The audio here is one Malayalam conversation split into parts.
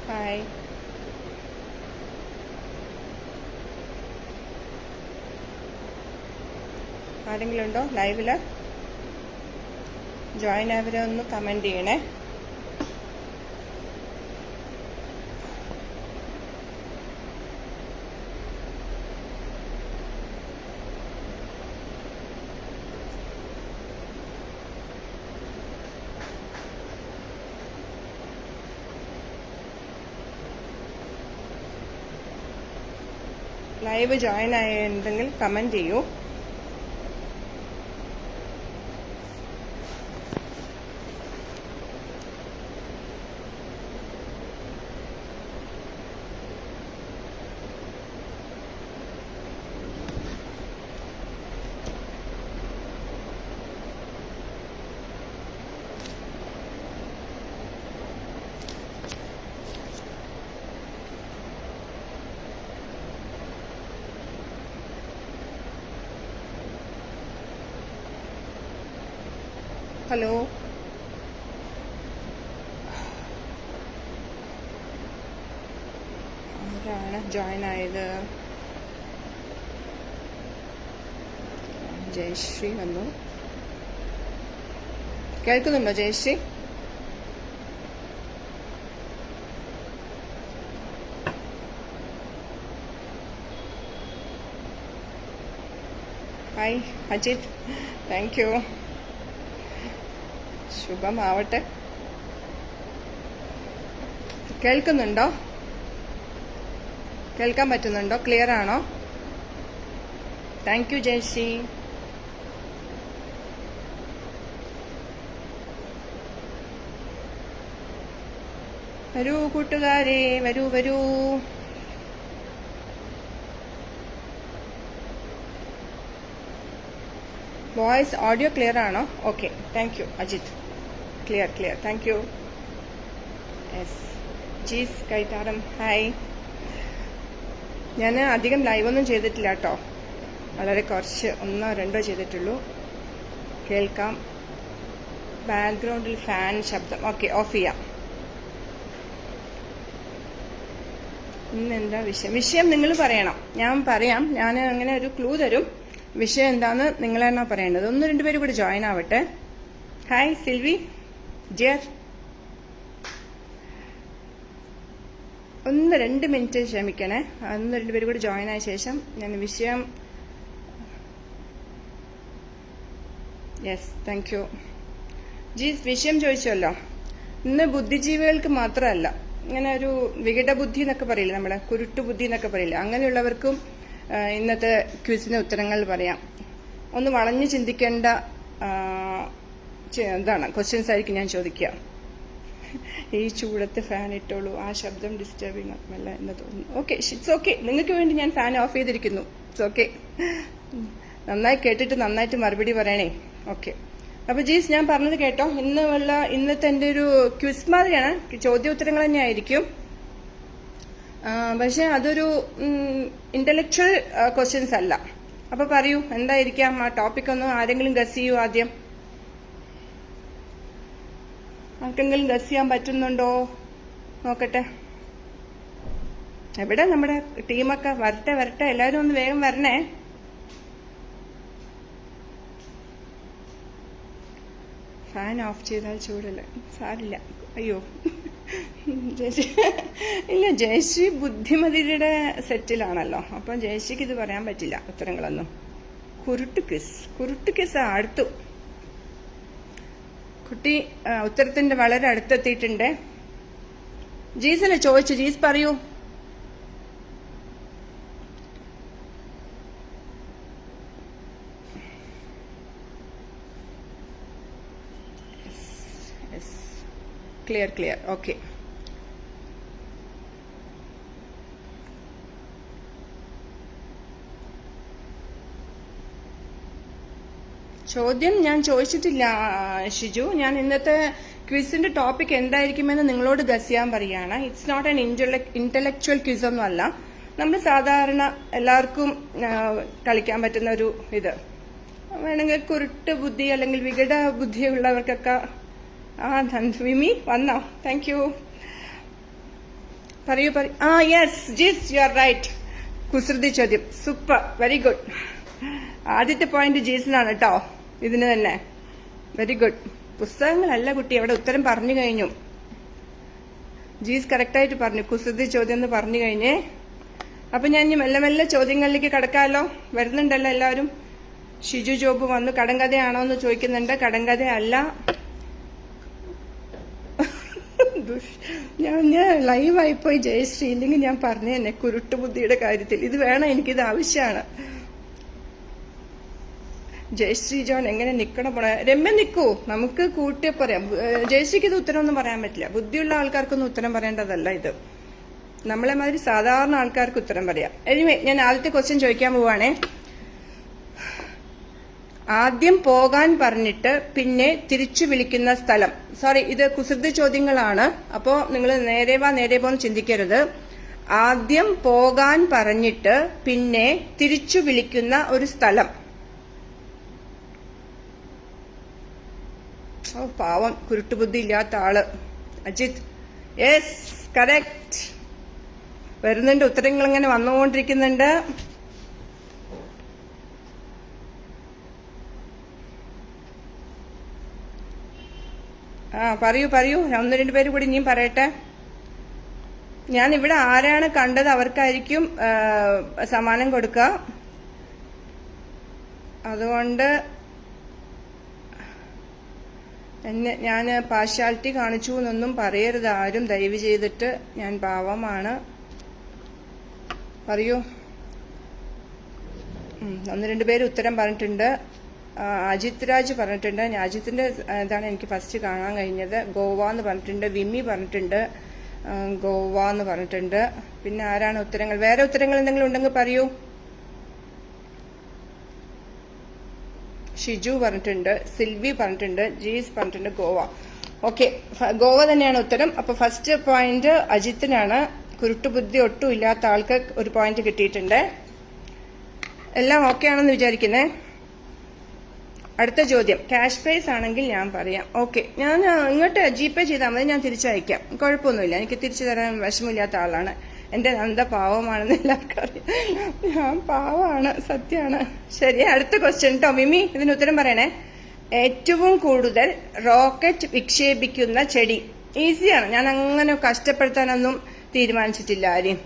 ഹായ്. ആരെങ്കിലും ഉണ്ടോ ലൈവില്? ജോയിൻ ആയവരെ ഒന്ന് കമന്റ് ചെയ്യണേ. ലൈവ് ജോയിൻ ആയിട്ടുണ്ടെങ്കിൽ കമന്റ് ചെയ്യൂ. ഹലോ. ആരാണ് ജോയിൻ ആയത്? ജയശ്രീ വന്നു. കേൾക്കുന്നുണ്ടോ Jayashree? Hi Ajith, thank you. ശുഭമാവട്ടെ. കേൾക്കുന്നുണ്ടോ? കേൾക്കാൻ പറ്റുന്നുണ്ടോ? ക്ലിയർ ആണോ? Thank you Jayashree. വരൂ കൂട്ടുകാരെ, വരൂ വരൂ. വോയിസ് ഓഡിയോ ക്ലിയർ ആണോ? Okay, thank you Ajith. Clear clear, thank you. Yes. Jees Kaitharam, hi. ഞാൻ അധികം ലൈവൊന്നും ചെയ്തിട്ടില്ല കേട്ടോ, വളരെ കുറച്ച് 1-2 ചെയ്തിട്ടുള്ളൂ. കേൾക്കാം. ബാക്ക്ഗ്രൗണ്ടിൽ ഫാൻ ശബ്ദം. ഓക്കെ, ഓഫ് ചെയ്യാം. ഇന്നെന്താ വിഷയം? വിഷയം നിങ്ങൾ പറയണം, ഞാൻ പറയാം. ഞാൻ അങ്ങനെ ഒരു ക്ലൂ തരും. വിഷയം എന്താന്ന് നിങ്ങളെന്നാ പറയേണ്ടത്. 1-2 പേര് കൂടി ജോയിൻ ആവട്ടെ. ഹായ് സിൽവി ജിയർ. 1-2 മിനിറ്റ് ക്ഷമിക്കണേ. 1-2 പേര് കൂടി ജോയിൻ ആയ ശേഷം ഞാൻ വിഷയം. Yes, thank you. ജീസ് വിഷയം ചോദിച്ചല്ലോ. ഇന്ന് ബുദ്ധിജീവികൾക്ക് മാത്രമല്ല, ഇങ്ങനെ ഒരു വികട ബുദ്ധി എന്നൊക്കെ പറയില്ല, നമ്മുടെ കുരുട്ടു ബുദ്ധി എന്നൊക്കെ പറയില്ല, അങ്ങനെയുള്ളവർക്കും ഇന്നത്തെ ക്വിസിന് ഉത്തരങ്ങൾ പറയാം. ഒന്ന് വളഞ്ഞു ചിന്തിക്കേണ്ട എന്താണ് ക്വസ്റ്റ്യൻസ് ആയിരിക്കും ഞാൻ ചോദിക്കുക. ഈ ചൂടത്ത് ഫാൻ ഇട്ടോളൂ, ആ ശബ്ദം ഡിസ്റ്റർബിങ് അല്ല എന്ന് തോന്നുന്നു. Okay, it's okay. നിങ്ങൾക്ക് വേണ്ടി ഞാൻ ഫാൻ ഓഫ് ചെയ്തിരിക്കുന്നു. It's okay. നന്നായി കേട്ടിട്ട് നന്നായിട്ട് മറുപടി പറയണേ. ഓക്കെ. അപ്പൊ ജീസ്, ഞാൻ പറഞ്ഞത് കേട്ടോ. ഇന്നത്തെ എൻ്റെ ഒരു ക്വിസ് മാതിരിയാണ്, ചോദ്യോത്തരങ്ങൾ തന്നെ ആയിരിക്കും. പക്ഷെ അതൊരു ഇന്റലക്ച്വൽ ക്വസ്റ്റ്യൻസ് അല്ല. അപ്പൊ പറയൂ, എന്തായിരിക്കാം ആ ടോപ്പിക്? ഒന്ന് ആരെങ്കിലും ഗസ് ചെയ്യൂ ആദ്യം. ആർക്കെങ്കിലും ഗസ് ചെയ്യാൻ പറ്റുന്നുണ്ടോ? നോക്കട്ടെ. എവിടെ നമ്മുടെ ടീമൊക്കെ? വരട്ടെ വരട്ടെ, എല്ലാവരും ഒന്ന് വേഗം വരണേ. ഫാൻ ഓഫ് ചെയ്താൽ ചൂടല്ല. സാരില്ല. അയ്യോ, ഇല്ല, ജയശ്രീ ബുദ്ധിമതിയുടെ സെറ്റിലാണല്ലോ. അപ്പം ജയശ്രീക്ക് ഇത് പറയാൻ പറ്റില്ല ഉത്തരങ്ങളൊന്നും. കുരുട്ട് ക്വിസ് അടുത്തു. കുട്ടി ഉത്തരത്തിന്റെ വളരെ അടുത്തെത്തിയിട്ടുണ്ട്. ജീസനെ ചോദിച്ചു. ജീസ് പറയൂ. ക്ലിയർ. ഓക്കെ. ചോദ്യം ഞാൻ ചോദിച്ചിട്ടില്ല ഷിജു. ഞാൻ ഇന്നത്തെ ക്വിസിന്റെ ടോപ്പിക് എന്തായിരിക്കുമെന്ന് നിങ്ങളോട് ഗസ് ചെയ്യാൻ പറയാണ്. It's not an intellectual quiz ഒന്നും അല്ല. നമ്മൾ സാധാരണ എല്ലാവർക്കും കളിക്കാൻ പറ്റുന്ന ഒരു ഇത്. വേണമെങ്കിൽ കുരുട്ട് ബുദ്ധി അല്ലെങ്കിൽ വികട ബുദ്ധിയുള്ളവർക്കൊക്കെ. വിമി വന്നോ? Thank you. പറയൂ പറയൂ. ആ yes Jis, you are right. കുസൃതി ചോദ്യം, സൂപ്പർ, വെരി ഗുഡ്. ആദ്യത്തെ പോയിന്റ് ജീസിനാണ് കേട്ടോ, ഇതിന് തന്നെ. Very good. പുസ്തകങ്ങളല്ല കുട്ടി, അവിടെ ഉത്തരം പറഞ്ഞു കഴിഞ്ഞു. ജീസ് കറക്റ്റായിട്ട് പറഞ്ഞു, കുസൃതി ചോദ്യം എന്ന് പറഞ്ഞു കഴിഞ്ഞേ. അപ്പൊ ഞാൻ ഇനി മെല്ലെ മെല്ലെ ചോദ്യങ്ങളിലേക്ക് കടക്കാമല്ലോ. വരുന്നുണ്ടല്ലോ എല്ലാവരും. ഷിജു ജോബ് വന്നു. കടങ്കഥയാണോ എന്ന് ചോദിക്കുന്നുണ്ട്. കടങ്കഥ അല്ല. ഞാൻ ലൈവായിപ്പോയി ജയശ്രീ, ഇല്ലെങ്കിൽ ഞാൻ പറഞ്ഞു തന്നെ കുരുട്ടുബുദ്ധിയുടെ കാര്യത്തിൽ. ഇത് വേണം, എനിക്കിത് ആവശ്യമാണ്. ജയശ്രീ ജോൺ എങ്ങനെ നിക്കണം പോണേ? രമ്യ നിൽക്കൂ, നമുക്ക് കൂട്ടി പറയാം. ജയശ്രീക്ക് ഇത് ഉത്തരവൊന്നും പറയാൻ പറ്റില്ല. ബുദ്ധിയുള്ള ആൾക്കാർക്കൊന്നും ഉത്തരം പറയേണ്ടതല്ല ഇത്. നമ്മളെ മാതിരി സാധാരണ ആൾക്കാർക്ക് ഉത്തരം പറയാം. എനിവേ, ഞാൻ ആദ്യത്തെ ക്വസ്റ്റ്യൻ ചോദിക്കാൻ പോവാണേ. ആദ്യം പോകാൻ പറഞ്ഞിട്ട് പിന്നെ തിരിച്ചു വിളിക്കുന്ന സ്ഥലം. സോറി, ഇത് കുസൃതി ചോദ്യങ്ങളാണ്. അപ്പോ നിങ്ങൾ നേരെ വാ നേരെ പോന്ന് ചിന്തിക്കരുത്. ആദ്യം പോകാൻ പറഞ്ഞിട്ട് പിന്നെ തിരിച്ചു വിളിക്കുന്ന ഒരു സ്ഥലം. ഓ പാവം, കുരുട്ടുബുദ്ധി ഇല്ലാത്ത ആള്. Ajith, yes correct. വരുന്നുണ്ട്, ഉത്തരങ്ങൾ ഇങ്ങനെ വന്നുകൊണ്ടിരിക്കുന്നുണ്ട്. പറയൂ പറയൂ, ഒന്ന് രണ്ട് പേര് കൂടി ഇനിയും പറയട്ടെ. ഞാൻ ഇവിടെ ആരാണ് കണ്ടത് അവർക്കായിരിക്കും സമ്മാനം കൊടുക്കുക. അതുകൊണ്ട് ഞാൻ പാർഷ്യാലിറ്റി കാണിച്ചു എന്നൊന്നും പറയരുത് ആരും, ദയവ് ചെയ്തിട്ട്. ഞാൻ പാവമാണ്. പറയൂ. ഒന്ന് രണ്ട് പേര് ഉത്തരം പറഞ്ഞിട്ടുണ്ട്. അജിത് രാജ് പറഞ്ഞിട്ടുണ്ട്. അജിത്തിന്റെ ഇതാണ് എനിക്ക് ഫസ്റ്റ് കാണാൻ കഴിഞ്ഞത്. ഗോവ എന്ന് പറഞ്ഞിട്ടുണ്ട്. വിമി പറഞ്ഞിട്ടുണ്ട് ഗോവ എന്ന് പറഞ്ഞിട്ടുണ്ട്. പിന്നെ ആരാണ് ഉത്തരങ്ങൾ? വേറെ ഉത്തരങ്ങൾ എന്തെങ്കിലും ഉണ്ടെങ്കിൽ പറയൂ. ഷിജു പറഞ്ഞിട്ടുണ്ട്, സിൽവി പറഞ്ഞിട്ടുണ്ട്, ജീസ് പറഞ്ഞിട്ടുണ്ട് ഗോവ. ഓക്കെ, ഗോവ തന്നെയാണ് ഉത്തരം. അപ്പൊ ഫസ്റ്റ് പോയിന്റ് അജിത്തിനാണ്. കുരുട്ടുബുദ്ധി ഒട്ടും ഇല്ലാത്ത ആൾക്ക് ഒരു പോയിന്റ് കിട്ടിയിട്ടുണ്ട്. എല്ലാം ഓക്കെ ആണെന്ന് വിചാരിക്കുന്നേ. അടുത്ത ചോദ്യം ക്യാഷ് പ്രൈസ് ആണെങ്കിൽ ഞാൻ പറയാം. ഓക്കെ, ഞാൻ ഇങ്ങോട്ട് ജിപേ ചെയ്താൽ മതി, ഞാൻ തിരിച്ചയക്കാം. കുഴപ്പമൊന്നുമില്ല, എനിക്ക് തിരിച്ചു തരാൻ വിഷമില്ലാത്ത ആളാണ്. എന്റെ നന്ദ പാവമാണെന്ന് എല്ലാവർക്കും അറിയാം. ഞാൻ പാവമാണ്, സത്യമാണ്. ശരി, അടുത്ത ക്വസ്റ്റ്യൻ കേട്ടോ. മിമി, ഇതിന് ഉത്തരം പറയണേ. ഏറ്റവും കൂടുതൽ റോക്കറ്റ് വിക്ഷേപിക്കുന്ന ചെടി. ഈസിയാണ്, ഞാൻ അങ്ങനെ കഷ്ടപ്പെടുത്താനൊന്നും തീരുമാനിച്ചിട്ടില്ല ആരെയും.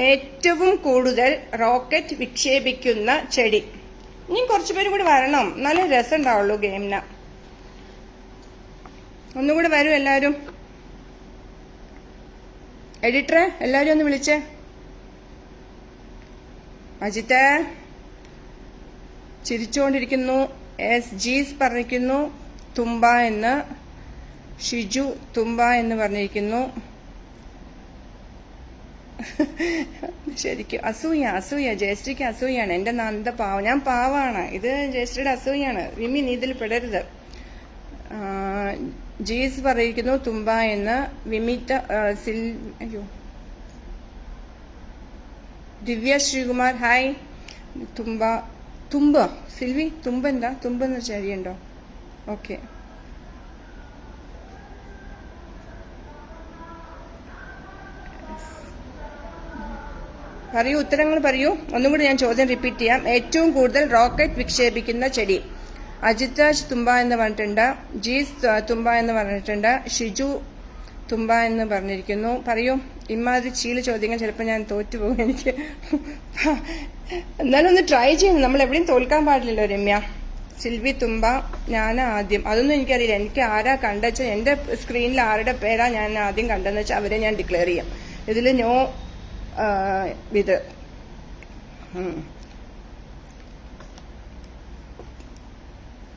ഏറ്റവും കൂടുതൽ റോക്കറ്റ് വിക്ഷേപിക്കുന്ന ചെടി. ഇനി കുറച്ചു പേരും കൂടി വരണം, നല്ല രസം ഉണ്ടാവുള്ളൂ ഗെയിമിന്. ഒന്നുകൂടെ വരൂ എല്ലാവരും. എഡിറ്ററെ, എല്ലാവരും ഒന്ന് വിളിച്ചേ. അജിത്ത് ചിരിച്ചുകൊണ്ടിരിക്കുന്നു. എസ് ജീസ് പറഞ്ഞിരിക്കുന്നു തുമ്പ എന്ന്. ഷിജു തുമ്പ എന്ന് പറഞ്ഞിരിക്കുന്നു. ശരിക്കും അസൂയ. ജയശ്രീക്ക് അസൂയാണ്. എന്റെ നന്ദ പാവം, ഞാൻ പാവാണ്. ഇത് ജയശ്രീയുടെ അസൂയാണ്. വിമി, നീ ഇതിൽ പെടരുത്. ജീസ് പറഞ്ഞിരിക്കുന്നു തുമ്പ എന്ന്. വിമിത്ത അയ്യോ, ദിവ്യ ശ്രീകുമാർ ഹായ്. തുമ്പ സിൽവി, തുമ്പ എന്താ? തുമ്പെന്ന് ശരിയുണ്ടോ? ഓക്കെ, പറയൂ, ഉത്തരങ്ങൾ പറയൂ. ഒന്നും കൂടി ഞാൻ ചോദ്യം റിപ്പീറ്റ് ചെയ്യാം. ഏറ്റവും കൂടുതൽ റോക്കറ്റ് വിക്ഷേപിക്കുന്ന ചെടി. അജിത് രാജ് തുമ്പ എന്ന് പറഞ്ഞിട്ടുണ്ട്. ജീസ് തുമ്പ എന്ന് പറഞ്ഞിട്ടുണ്ട്. ഷിജു തുമ്പ എന്ന് പറഞ്ഞിരിക്കുന്നു. പറയൂ. ഇമാതിരി ചീല് ചോദ്യങ്ങൾ ചിലപ്പോൾ ഞാൻ തോറ്റുപോകും. എനിക്ക് എന്നാലും ഒന്ന് ട്രൈ ചെയ്യണം. നമ്മൾ എവിടെയും തോൽക്കാൻ പാടില്ലല്ലോ രമ്യ. സിൽവി തുമ്പ, ഞാൻ ആദ്യം. അതൊന്നും എനിക്കറിയില്ല. എനിക്ക് ആരാ കണ്ടെച്ചാൽ എന്റെ സ്ക്രീനിൽ ആരുടെ പേരാ ഞാൻ ആദ്യം കണ്ടെന്ന് വെച്ചാൽ അവരെ ഞാൻ ഡിക്ലെയർ ചെയ്യാം. ഇതിൽ നോ ഇത്.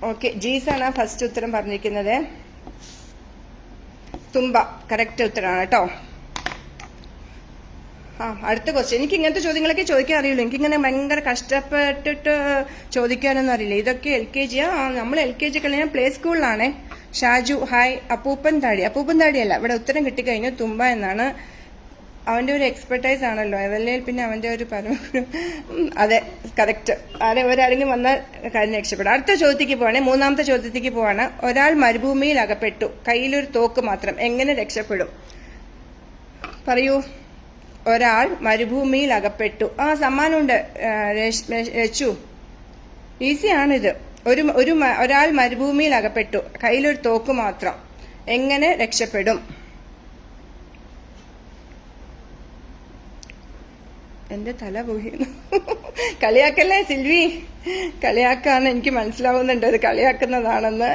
ഓക്കെ, ജീസാണ് ഫസ്റ്റ് ഉത്തരം പറഞ്ഞിരിക്കുന്നത്. തുമ്പ കറക്റ്റ് ഉത്തരമാണ് കേട്ടോ. അടുത്ത ക്വസ്റ്റ്യൻ. എനിക്ക് ഇങ്ങനത്തെ ചോദ്യങ്ങളൊക്കെ ചോദിക്കാൻ അറിയുള്ളൂ. എനിക്കിങ്ങനെ ഭയങ്കര കഷ്ടപ്പെട്ടിട്ട് ചോദിക്കാനൊന്നും അറിയില്ല. ഇതൊക്കെ LKG. നമ്മൾ LKG ഞാൻ പ്ലേ സ്കൂളിലാണേ. ഷാജു ഹായ്. അപ്പൂപ്പൻ താടിയല്ല, ഇവിടെ ഉത്തരം കിട്ടിക്കഴിഞ്ഞു. തുമ്പ എന്നാണ്. അവന്റെ ഒരു എക്സ്പെർട്ടൈസ് ആണല്ലോ, അതല്ലേ പിന്നെ അവന്റെ ഒരു അതെ കറക്റ്റ്. ഒരാരെങ്കിലും വന്നാൽ കാര്യം രക്ഷപ്പെടും. അടുത്ത ചോദ്യത്തേക്ക് പോവാണ്. മൂന്നാമത്തെ ചോദ്യത്തേക്ക് പോവാണ്. ഒരാൾ മരുഭൂമിയിൽ അകപ്പെട്ടു, കയ്യിലൊരു തോക്ക് മാത്രം, എങ്ങനെ രക്ഷപ്പെടും? പറയൂ. ഒരാൾ മരുഭൂമിയിൽ അകപ്പെട്ടു. സമ്മാനമുണ്ട് രച്ചു. ഈസിയാണിത്. ഒരാൾ മരുഭൂമിയിൽ അകപ്പെട്ടു. കയ്യിലൊരു തോക്ക് മാത്രം. എങ്ങനെ രക്ഷപ്പെടും? എന്റെ തല പോയിരുന്നു. കളിയാക്കല്ലേ സിൽവി? കളിയാക്കാന്ന് എനിക്ക് മനസ്സിലാവുന്നുണ്ട്, അത് കളിയാക്കുന്നതാണെന്ന്.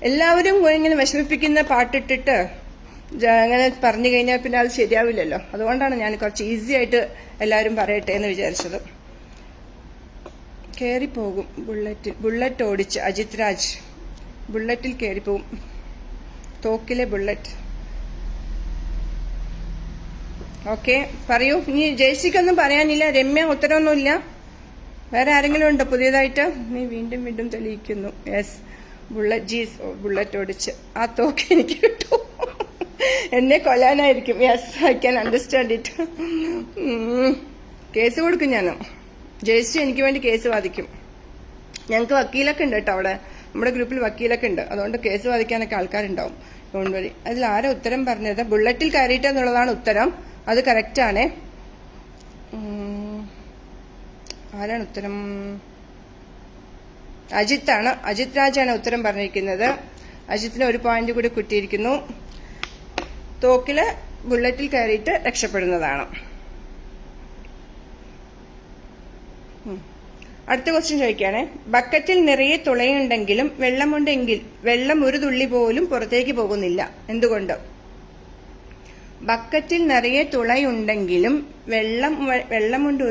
എല്ലാവരും ഇങ്ങനെ വിഷമിപ്പിക്കുന്ന പാട്ടിട്ടിട്ട് അങ്ങനെ പറഞ്ഞു കഴിഞ്ഞാൽ പിന്നെ അത് ശരിയാവില്ലല്ലോ. അതുകൊണ്ടാണ് ഞാൻ കുറച്ച് ഈസി ആയിട്ട് എല്ലാവരും പറയട്ടെ എന്ന് വിചാരിച്ചത്. കയറിപ്പോകും ബുള്ളറ്റ് ഓടിച്ച് അജിത് രാജ്. ബുള്ളറ്റിൽ കയറിപ്പോകും. തോക്കിലെ ബുള്ളറ്റ്. ഓക്കെ, പറയൂ. ഇനി ജയശ്രീക്കൊന്നും പറയാനില്ല. രമ്യ ഉത്തരവൊന്നുമില്ല. വേറെ ആരെങ്കിലും ഉണ്ടോ പുതിയതായിട്ട്? നീ വീണ്ടും വീണ്ടും തെളിയിക്കുന്നു. യെസ്, ബുള്ളറ്റ് ഓടിച്ച്. ആ തോക്ക് എനിക്ക് കിട്ടും. എന്നെ കൊല്ലാനായിരിക്കും. Yes, I can understand it. Case കൊടുക്കും ഞാൻ. ജയശ്രീ എനിക്ക് വേണ്ടി കേസ് വാദിക്കും. ഞങ്ങൾക്ക് വക്കീലൊക്കെ ഉണ്ട് കേട്ടോ അവിടെ. നമ്മുടെ ഗ്രൂപ്പിൽ വക്കീലൊക്കെ ഉണ്ട്. അതുകൊണ്ട് കേസ് വാദിക്കാനൊക്കെ ആൾക്കാരുണ്ടാവും. ഡോണ്ട് വരി. അതിൽ ആരാ ഉത്തരം പറഞ്ഞത്? ബുള്ളറ്റിൽ കയറിയിട്ടെന്നുള്ളതാണ് ഉത്തരം. അത് കറക്റ്റാണേ. ആരാണ് ഉത്തരം? അജിത്താണ്. അജിത് രാജാണ് ഉത്തരം പറഞ്ഞിരിക്കുന്നത്. അജിത്തിന് 1 പോയിന്റ് കൂടി കിട്ടിയിരിക്കുന്നു. തോക്കില് ബുള്ളറ്റിൽ കയറിയിട്ട് രക്ഷപ്പെടുന്നതാണ്. അടുത്ത ക്വസ്റ്റ്യൻ ചോദിക്കുകയാണെ. ബക്കറ്റിൽ നിറയെ തുളയുണ്ടെങ്കിലും വെള്ളം ഒരു തുള്ളി പോലും പുറത്തേക്ക് പോകുന്നില്ല. എന്തുകൊണ്ട്? ബക്കറ്റിൽ നിറയെ തുളയുണ്ടെങ്കിലും വെള്ളമുണ്ട്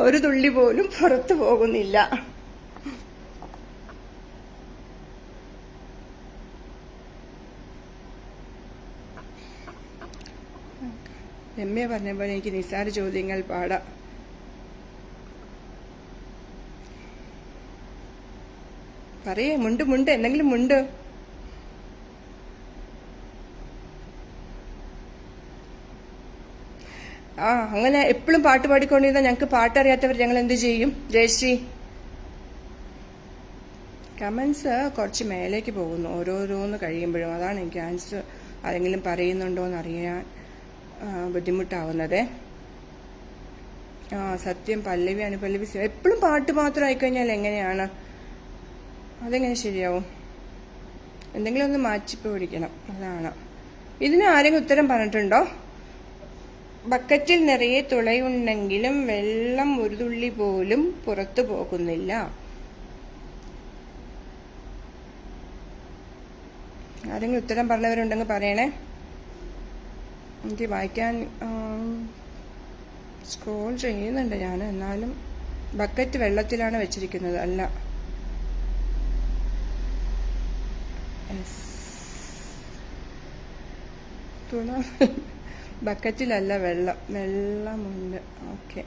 ഒരു തുള്ളി പോലും പുറത്തു പോകുന്നില്ല. രമ്യ പറഞ്ഞ പോലെ എനിക്ക് നിസ്സാര ചോദ്യങ്ങൾ പാടാം. പറയേ, മുണ്ട് എന്തെങ്കിലും മുണ്ട്. അങ്ങനെ എപ്പോഴും പാട്ട് പാടിക്കൊണ്ടിരുന്ന ഞങ്ങൾക്ക് പാട്ടറിയാത്തവർ ഞങ്ങൾ എന്ത് ചെയ്യും? ജയശ്രീ, കമന്റ്സ് കുറച്ച് മേലേക്ക് പോകുന്നു ഓരോരോന്ന് കഴിയുമ്പോഴും. അതാണ് എനിക്ക് ആൻസർ ആരെങ്കിലും പറയുന്നുണ്ടോ എന്ന് അറിയാൻ ബുദ്ധിമുട്ടാവുന്നത്. സത്യം, പല്ലവി, അനുപല്ലവി. എപ്പോഴും പാട്ട് മാത്രം ആയിക്കഴിഞ്ഞാൽ എങ്ങനെയാണ്? അതെങ്ങനെ ശരിയാവും? എന്തെങ്കിലും ഒന്ന് മാറ്റിപ്പ് പിടിക്കണം. അതാണ്. ഇതിന് ആരെങ്കിലും ഉത്തരം പറഞ്ഞിട്ടുണ്ടോ? ബക്കറ്റിൽ നിറയെ തുളയുണ്ടെങ്കിലും വെള്ളം ഒരു തുള്ളി പോലും പുറത്തു പോകുന്നില്ല. ആരെങ്കിലും ഉത്തരം പറഞ്ഞവരുണ്ടെങ്കിൽ പറയണേ. എനിക്ക് വായിക്കാൻ സ്ക്രോൾ ചെയ്യുന്നുണ്ട് ഞാൻ. എന്നാലും ബക്കറ്റ് വെള്ളത്തിലാണ് വെച്ചിരിക്കുന്നത്. അല്ല, തുണ ബക്കറ്റിലല്ല, വെള്ളമുണ്ട്. ഓക്കെ,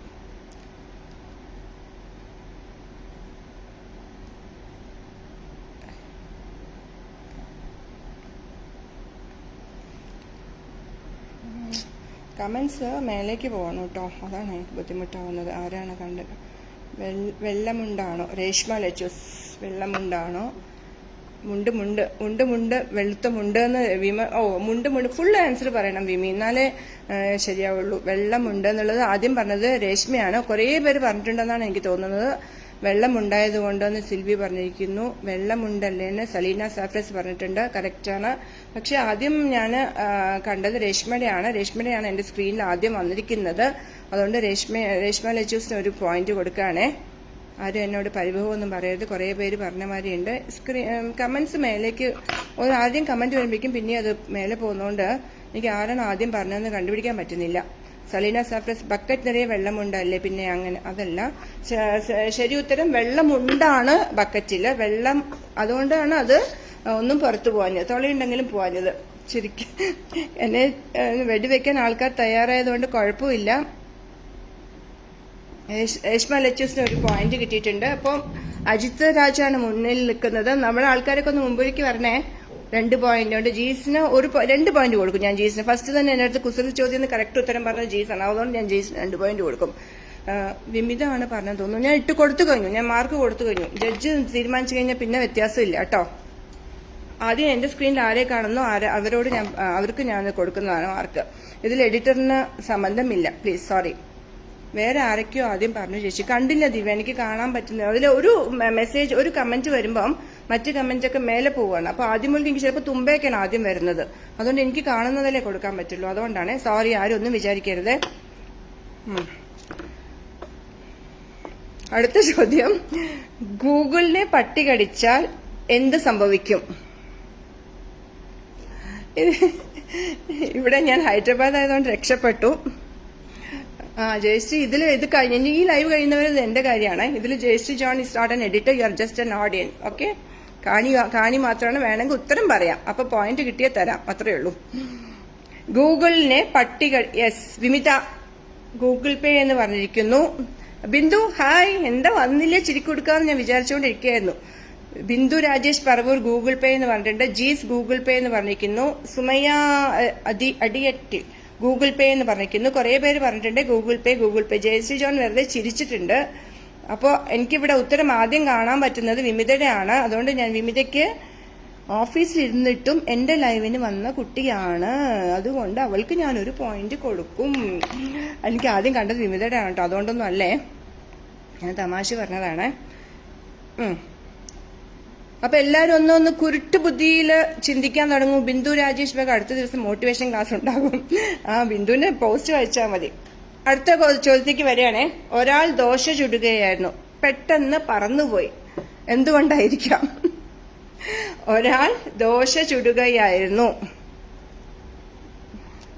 കമന്റ്സ് മേലേക്ക് പോകണം കേട്ടോ. അതാണ് എനിക്ക് ബുദ്ധിമുട്ടാവുന്നത്. ആരാണ് കണ്ടത്? വെള്ളമുണ്ടാണോ? രേഷ്മ ലച്ചൂസ്. വെള്ളമുണ്ടാണോ? മുണ്ട് വെളുത്ത മുണ്ട് എന്ന് വിമ. മുണ്ട് ഫുൾ ആൻസർ പറയണം വിമി, എന്നാലേ ശരിയാവുള്ളൂ. വെള്ളമുണ്ട് എന്നുള്ളത് ആദ്യം പറഞ്ഞത് രേഷ്മയാണ്. കുറേ പേര് പറഞ്ഞിട്ടുണ്ടെന്നാണ് എനിക്ക് തോന്നുന്നത്. വെള്ളമുണ്ടായത് കൊണ്ടെന്ന് സിൽവി പറഞ്ഞിരിക്കുന്നു. വെള്ളമുണ്ടല്ലേന്ന് സലീന സാഫ്രസ് പറഞ്ഞിട്ടുണ്ട്. കറക്റ്റാണ്. പക്ഷെ ആദ്യം ഞാൻ കണ്ടത് രേഷ്മയുടെയാണ് എന്റെ സ്ക്രീനിൽ ആദ്യം വന്നിരിക്കുന്നത്. അതുകൊണ്ട് രേഷ്മ ലച്ചൂസിന് 1 പോയിന്റ് കൊടുക്കുകയാണേ. ആരും എന്നോട് പരിഭവമൊന്നും പറയരുത്. കുറേ പേര് പറഞ്ഞ മാതിരിയുണ്ട്. കമന്റ്സ് മേലേക്ക് ആദ്യം കമന്റ് വരുമ്പോഴേക്കും പിന്നെ അത് മേലെ പോകുന്നതുകൊണ്ട് എനിക്ക് ആരാണ് ആദ്യം പറഞ്ഞതെന്ന് കണ്ടുപിടിക്കാൻ പറ്റുന്നില്ല. സലീന സാഫ്രസ്, ബക്കറ്റ് നിറയെ വെള്ളമുണ്ടല്ലേ? പിന്നെ അങ്ങനെ അതല്ല. ശരി ഉത്തരം വെള്ളമുണ്ടാണ് ബക്കറ്റില്. വെള്ളം അതുകൊണ്ടാണ് അത് ഒന്നും പുറത്തു പോകാഞ്ഞത്. തുളയുണ്ടെങ്കിലും പോകാഞ്ഞത്. ശരിക്കും എന്നെ വെടിവെക്കാൻ ആൾക്കാർ തയ്യാറായതുകൊണ്ട് കുഴപ്പമില്ല. രേഷ്മ ലച്ചൂസിന് 1 പോയിന്റ് കിട്ടിയിട്ടുണ്ട്. അപ്പം അജിത് രാജാണ് മുന്നിൽ നിൽക്കുന്നത്. നമ്മുടെ ആൾക്കാരൊക്കെ ഒന്ന് മുമ്പിലേക്ക് വരണേ. 2 പോയിന്റ് ഉണ്ട്. ജീസിന് 2 പോയിന്റ് കൊടുക്കും ഞാൻ. ജീസിന് ഫസ്റ്റ് തന്നെ എന്റെ അടുത്ത് കുസൃതി ചോദ്യം കറക്റ്റ് ഉത്തരം പറഞ്ഞത് ജീസാണ്. അതുകൊണ്ട് ഞാൻ ജീസിന് 2 പോയിന്റ് കൊടുക്കും. വിമിതമാണ് പറഞ്ഞത് തോന്നുന്നു. ഞാൻ ഇട്ട് കൊടുത്തു കഴിഞ്ഞു. ഞാൻ മാർക്ക് കൊടുത്തു കഴിഞ്ഞു. ജഡ്ജ് തീരുമാനിച്ചു കഴിഞ്ഞാൽ പിന്നെ വ്യത്യാസമില്ല കേട്ടോ. ആദ്യം എന്റെ സ്ക്രീനിൽ ആരെ കാണുന്നോ അവരോട് അവർക്ക് ഞാൻ കൊടുക്കുന്നതാണ് മാർക്ക്. ഇതിൽ എഡിറ്ററിന് സംബന്ധമില്ല, പ്ലീസ് സോറി. വേറെ ആരൊക്കെയോ ആദ്യം പറഞ്ഞു ചേച്ചി. കണ്ടില്ല ദിവ്യ, എനിക്ക് കാണാൻ പറ്റുന്നില്ല. അതിൽ ഒരു മെസ്സേജ്, ഒരു കമന്റ് വരുമ്പം മറ്റു കമന്റ് ഒക്കെ മേലെ പോവാണ്. അപ്പൊ ആദ്യം മുതൽ എനിക്ക് ചിലപ്പോൾ തുമ്പയൊക്കെയാണ് ആദ്യം വരുന്നത്. അതുകൊണ്ട് എനിക്ക് കാണുന്നതല്ലേ കൊടുക്കാൻ പറ്റുള്ളൂ. അതുകൊണ്ടാണ്. സോറി, ആരും ഒന്നും വിചാരിക്കരുത്. അടുത്ത ചോദ്യം, ഗൂഗിളിനെ പട്ടി കടിച്ചാൽ എന്ത് സംഭവിക്കും? ഇവിടെ ഞാൻ ഹൈദരാബാദ് ആയതുകൊണ്ട് രക്ഷപ്പെട്ടു. ജയശ്രീ, ഇത് കഴിഞ്ഞ ഈ ലൈവ് കഴിയുന്നവർ ഇത് എന്റെ കാര്യമാണ്. ഇതിൽ Jayashree John is not an editor, you are just an audience. Okay, കാണി മാത്രമാണ്. വേണമെങ്കിൽ ഉത്തരം പറയാം, അപ്പൊ പോയിന്റ് കിട്ടിയേ തരാം, അത്രേ ഉള്ളൂ. ഗൂഗിളിനെ പട്ടികൾ, യെസ് വിമിത ഗൂഗിൾ പേ എന്ന് പറഞ്ഞിരിക്കുന്നു. ബിന്ദു ഹായ്, എന്താ വന്നില്ല ചിരിക്കൊടുക്കാന്ന് ഞാൻ വിചാരിച്ചുകൊണ്ടിരിക്കുകയായിരുന്നു. ബിന്ദു രാജേഷ് പറവൂർ ഗൂഗിൾ പേ എന്ന് പറഞ്ഞിട്ടുണ്ട്. ജീസ് ഗൂഗിൾ പേ എന്ന് പറഞ്ഞിരിക്കുന്നു. സുമയ്യ അടിയറ്റിൽ ഗൂഗിൾ പേ എന്ന് പറഞ്ഞിരിക്കുന്നു. കുറെ പേര് പറഞ്ഞിട്ടുണ്ട് ഗൂഗിൾ പേ. ജയശ്രീ ജോൺ വെറുതെ ചിരിച്ചിട്ടുണ്ട്. അപ്പോൾ എനിക്കിവിടെ ഉത്തരം ആദ്യം കാണാൻ പറ്റുന്നത് വിമിതയുടെ ആണ്. അതുകൊണ്ട് ഞാൻ വിമിതയ്ക്ക് ഓഫീസിൽ ഇരുന്നിട്ടും എന്റെ ലൈവിന് വന്ന കുട്ടിയാണ്, അതുകൊണ്ട് അവൾക്ക് ഞാനൊരു പോയിന്റ് കൊടുക്കും. എനിക്ക് ആദ്യം കണ്ടത് വിമിതയുടെ ആണ് കേട്ടോ, അതുകൊണ്ടൊന്നും അല്ലേ, ഞാൻ തമാശ പറഞ്ഞതാണ്. അപ്പൊ എല്ലാരും ഒന്ന് കുരുട്ട് ബുദ്ധിയിൽ ചിന്തിക്കാൻ തുടങ്ങും. ബിന്ദു രാജേഷ് ബേഗ് അടുത്ത ദിവസം മോട്ടിവേഷൻ ക്ലാസ് ഉണ്ടാകും. ബിന്ദുവിന്റെ പോസ്റ്റ് വായിച്ചാൽ മതി. അടുത്ത ചോദ്യത്തേക്ക് വരികയാണേ. ഒരാൾ ദോശ ചുടുകയായിരുന്നു, പെട്ടെന്ന് പറന്നുപോയി, എന്തുകൊണ്ടായിരിക്കാം? ഒരാൾ ദോശ ചുടുകയായിരുന്നു.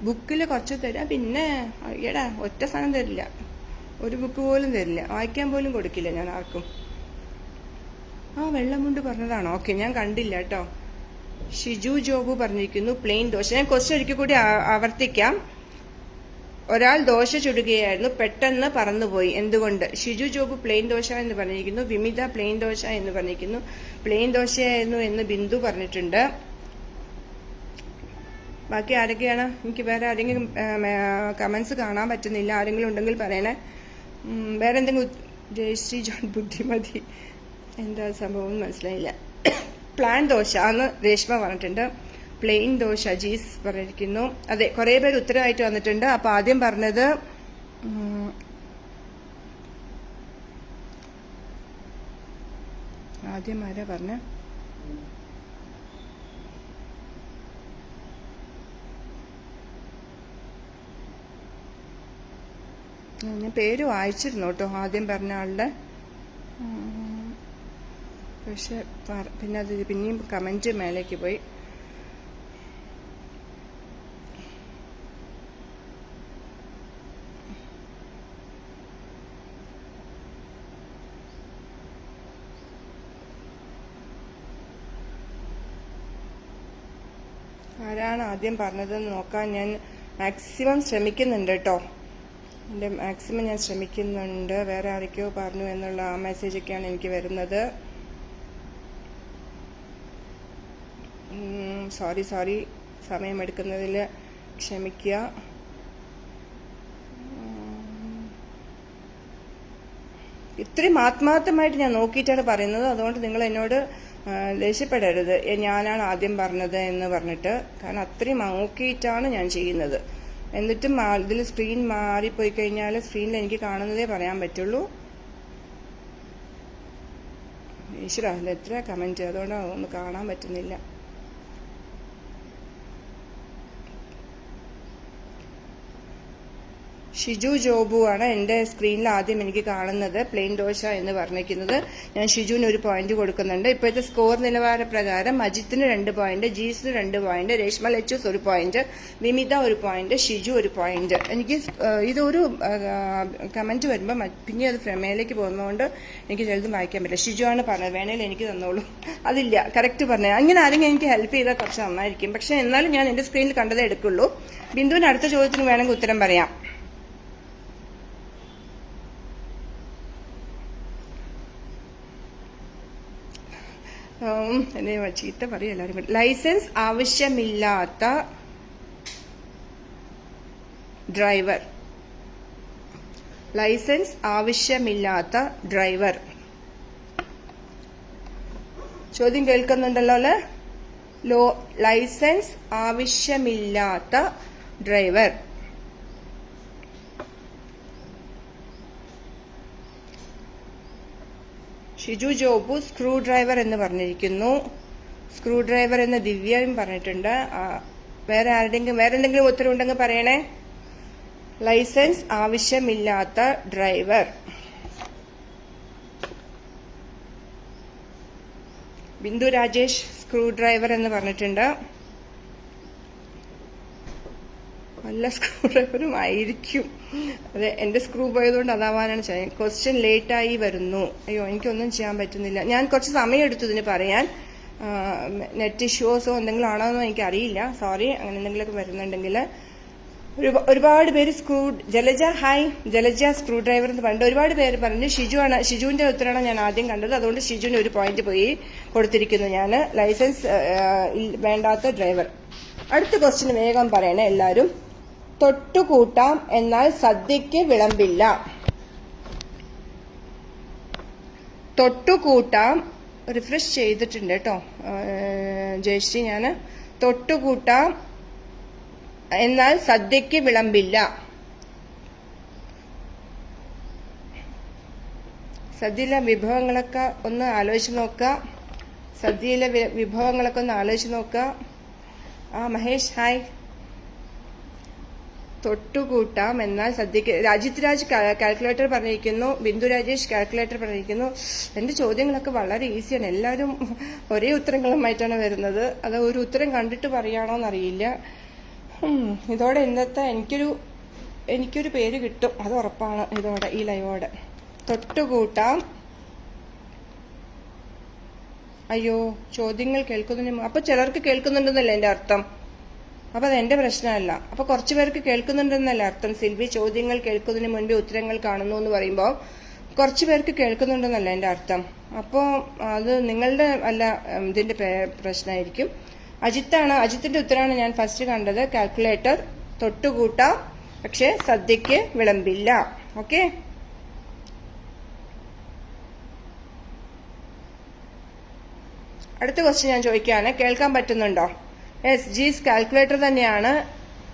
ബുക്കിൽ കുറച്ച് തരാം, പിന്നെ അയ്യടാ ഒറ്റ സാധനം തരില്ല, ഒരു ബുക്ക് പോലും തരില്ല, വായിക്കാൻ പോലും കൊടുക്കില്ല ഞാൻ ആർക്കും. വെള്ളമുണ്ട് പറഞ്ഞതാണോ? ഓക്കെ, ഞാൻ കണ്ടില്ല കേട്ടോ. ഷിജു ജോബു പറഞ്ഞിരിക്കുന്നു പ്ലെയിൻ ദോശ. ഞാൻ ക്വസ്റ്റ്യൻ ഒരിക്കൽ കൂടി ആവർത്തിക്കാം. ഒരാൾ ദോശ ചുടുകയായിരുന്നു, പെട്ടെന്ന് പറന്നുപോയി, എന്തുകൊണ്ട്? ഷിജു ജോബു പ്ലെയിൻ ദോശ എന്ന് പറഞ്ഞിരിക്കുന്നു. വിമിത പ്ലെയിൻ ദോശ എന്ന് പറഞ്ഞിരിക്കുന്നു. പ്ലെയിൻ ദോശയായിരുന്നു എന്ന് ബിന്ദു പറഞ്ഞിട്ടുണ്ട്. ബാക്കി ആരൊക്കെയാണ്? എനിക്ക് വേറെ ആരെങ്കിലും കമന്റ്സ് കാണാൻ പറ്റുന്നില്ല. ആരെങ്കിലും ഉണ്ടെങ്കിൽ പറയണേ. വേറെ എന്തെങ്കിലും? ജയശ്രീ ജോൺ ബുദ്ധിമതി, എന്താ സംഭവം മനസ്സിലായില്ല. പ്ലാൻ ദോശ എന്ന് രേഷ്മ പറഞ്ഞിട്ടുണ്ട്. പ്ലെയിൻ ദോശ ജീസ് പറഞ്ഞിരിക്കുന്നു. അതെ, കുറെ പേര് ഉത്തരവായിട്ട് വന്നിട്ടുണ്ട്. അപ്പൊ ആദ്യം പറഞ്ഞത് ആരാ പറഞ്ഞ? ഞാൻ പേര് വായിച്ചിരുന്നു കേട്ടോ ആദ്യം പറഞ്ഞ ആളുടെ. പക്ഷെ പിന്നെ അത് പിന്നെയും കമന്റ് മേലേക്ക് പോയി. ആരാണ് ആദ്യം പറഞ്ഞതെന്ന് നോക്കാൻ ഞാൻ മാക്സിമം ശ്രമിക്കുന്നുണ്ട് കേട്ടോ. എൻ്റെ മാക്സിമം ഞാൻ ശ്രമിക്കുന്നുണ്ട്. വേറെ ആരൊക്കെയോ പറഞ്ഞു എന്നുള്ള ആ മെസ്സേജൊക്കെയാണ് എനിക്ക് വരുന്നത്. സോറി സമയമെടുക്കുന്നതിൽ ക്ഷമിക്കുക. ഇത്രയും ആത്മാർത്ഥമായിട്ട് ഞാൻ നോക്കിയിട്ടാണ് പറയുന്നത്. അതുകൊണ്ട് നിങ്ങൾ എന്നോട് ദേഷ്യപ്പെടരുത് ഞാനാണ് ആദ്യം പറഞ്ഞത് എന്ന് പറഞ്ഞിട്ട്. കാരണം അത്രയും നോക്കിയിട്ടാണ് ഞാൻ ചെയ്യുന്നത്. എന്നിട്ടും ഇതിൽ സ്ക്രീൻ മാറിപ്പോയി കഴിഞ്ഞാൽ സ്ക്രീനിൽ എനിക്ക് കാണുന്നതേ പറയാൻ പറ്റുള്ളൂ. ഈശ്വര, അതിൽ എത്ര കമന്റ്, അതുകൊണ്ട് ഒന്നും കാണാൻ പറ്റുന്നില്ല. ഷിജു ജോബു ആണ് എൻ്റെ സ്ക്രീനിൽ ആദ്യം എനിക്ക് കാണുന്നത് പ്ലെയിൻ ദോശ എന്ന് പറഞ്ഞിരിക്കുന്നത്. ഞാൻ ഷിജുവിന് ഒരു പോയിന്റ് കൊടുക്കുന്നുണ്ട്. ഇപ്പോഴത്തെ സ്കോർ നിലവാര പ്രകാരം അജിത്തിന് 2 പോയിന്റ്, ജീസിന് 2 point, Reshma Lachus 1 point, Vimitha 1 point, Shiju 1 point. എനിക്ക് ഇതൊരു കമന്റ് വരുമ്പോൾ പിന്നെ അത് മേലേക്ക് പോകുന്നതുകൊണ്ട് എനിക്ക് ചിലതും വായിക്കാൻ പറ്റില്ല. ഷിജു ആണ് പറഞ്ഞത്, വേണേലും എനിക്ക് തന്നോളൂ. അതില്ല, കറക്റ്റ് പറഞ്ഞത്. അങ്ങനെ ആരെങ്കിലും എനിക്ക് ഹെൽപ്പ് ചെയ്താൽ കുറച്ച് നന്നായിരിക്കും. പക്ഷെ എന്നാലും ഞാൻ എൻ്റെ സ്ക്രീനിൽ കണ്ടതേ എടുക്കുള്ളൂ. ബിന്ദുവിന് അടുത്ത ചോദ്യത്തിന് വേണമെങ്കിൽ ഉത്തരം പറയാം. എന്നെ ചീത്ത പറയും എല്ലാവരും കൂടി. ലൈസൻസ് ആവശ്യമില്ലാത്ത ഡ്രൈവർ. ലൈസൻസ് ആവശ്യമില്ലാത്ത ഡ്രൈവർ. ചോദ്യം കേൾക്കുന്നുണ്ടല്ലോ അല്ലേ? ലൈസൻസ് ആവശ്യമില്ലാത്ത driver. Shiju Job screw driver എന്ന് പറഞ്ഞിരിക്കുന്നു. സ്ക്രൂ ഡ്രൈവർ എന്ന് ദിവ്യയും പറഞ്ഞിട്ടുണ്ട്. വേറെ എന്തെങ്കിലും ഉത്തരവുണ്ടെങ്കിൽ പറയണേ. ലൈസൻസ് ആവശ്യമില്ലാത്ത driver. Bindu Rajesh screw driver എന്ന് പറഞ്ഞിട്ടുണ്ട്. നല്ല സ്ക്രൂ ഡ്രൈവറും ആയിരിക്കും. അതെ, എന്റെ സ്ക്രൂ പോയതുകൊണ്ട് അതാവാനാണ് ചെയ്യുന്നത്. ക്വസ്റ്റ്യൻ ലേറ്റായി വരുന്നു. അയ്യോ, എനിക്കൊന്നും ചെയ്യാൻ പറ്റുന്നില്ല. ഞാൻ കുറച്ച് സമയം എടുത്തു ഇതിന് പറയാൻ. നെറ്റ് ഇഷ്യൂസോ എന്തെങ്കിലും ആണോ എന്ന് എനിക്കറിയില്ല. സോറി. അങ്ങനെ എന്തെങ്കിലുമൊക്കെ വരുന്നുണ്ടെങ്കിൽ. ഒരുപാട് പേര് Jalaja, hi Jalaja screw driver എന്ന് പറഞ്ഞിട്ട് ഒരുപാട് പേര് പറഞ്ഞു. ഷിജുവിന്റെ ഉത്തരമാണ് ഞാൻ ആദ്യം കണ്ടത്. അതുകൊണ്ട് ഷിജുവിന് ഒരു പോയിന്റ് പോയി കൊടുത്തിരിക്കുന്നു ഞാൻ. ലൈസൻസ് വേണ്ടാത്ത ഡ്രൈവർ. അടുത്ത ക്വസ്റ്റ്യൻ വേഗം പറയണേ എല്ലാവരും. തൊട്ടുകൂട്ടാം എന്നാൽ സദ്യക്ക് വിളമ്പില്ല. തൊട്ടുകൂട്ടാം. റിഫ്രഷ് ചെയ്തിട്ടുണ്ട് കേട്ടോ ജയശ്രീ. ഞാൻ തൊട്ടുകൂട്ടാം എന്നാൽ സദ്യക്ക് വിളമ്പില്ല. സദ്യയിലെ വിഭവങ്ങളൊക്കെ ഒന്ന് ആലോചിച്ച് നോക്കുക. സദ്യയിലെ വിഭവങ്ങളൊക്കെ ഒന്ന് ആലോചിച്ച് നോക്കുക. മഹേഷ് ഹായ്. തൊട്ടുകൂട്ടാം എന്നാൽ സദ്യക്ക്. അജിത് രാജ് കാൽക്കുലേറ്റർ പറഞ്ഞിരിക്കുന്നു. ബിന്ദു രാജേഷ് കാൽക്കുലേറ്റർ പറഞ്ഞിരിക്കുന്നു. എന്റെ ചോദ്യങ്ങളൊക്കെ വളരെ ഈസിയാണ്. എല്ലാവരും ഒരേ ഉത്തരങ്ങളുമായിട്ടാണ് വരുന്നത്. അത് ഒരു ഉത്തരം കണ്ടിട്ട് പറയാണോന്നറിയില്ല. ഇതോടെ ഇന്നത്തെ എനിക്കൊരു പേര് കിട്ടും, അത് ഉറപ്പാണ്. ഇതോടെ ഈ ലൈവോടെ തൊട്ടുകൂട്ടാം. അയ്യോ, ചോദ്യങ്ങൾ കേൾക്കുന്നതിന് അപ്പൊ ചിലർക്ക് കേൾക്കുന്നുണ്ടെന്നല്ലേ എന്റെ അർത്ഥം. അപ്പൊ അത് എന്റെ പ്രശ്നമല്ല. അപ്പൊ കുറച്ചു പേർക്ക് കേൾക്കുന്നുണ്ടെന്നല്ല അർത്ഥം. സിൽവി ചോദ്യങ്ങൾ കേൾക്കുന്നതിന് മുൻപേ ഉത്തരങ്ങൾ കാണുന്നു എന്ന് പറയുമ്പോൾ കുറച്ചു പേർക്ക് കേൾക്കുന്നുണ്ടെന്നല്ല എന്റെ അർത്ഥം. അപ്പോ അത് നിങ്ങളുടെ അല്ല ഇതിന്റെ പ്രശ്നമായിരിക്കും. അജിത്തിന്റെ ഉത്തരമാണ് ഞാൻ ഫസ്റ്റ് കണ്ടത്. കാൽക്കുലേറ്റർ. തൊട്ടുകൂട്ടാം പക്ഷെ സദ്യക്ക് വിളമ്പില്ല. ഓക്കെ. അടുത്ത ക്വസ്റ്റ്യൻ ഞാൻ ചോദിക്കുകയാണ്. കേൾക്കാൻ പറ്റുന്നുണ്ടോ? യെസ്, ജീസ് കാൽക്കുലേറ്റർ തന്നെയാണ്.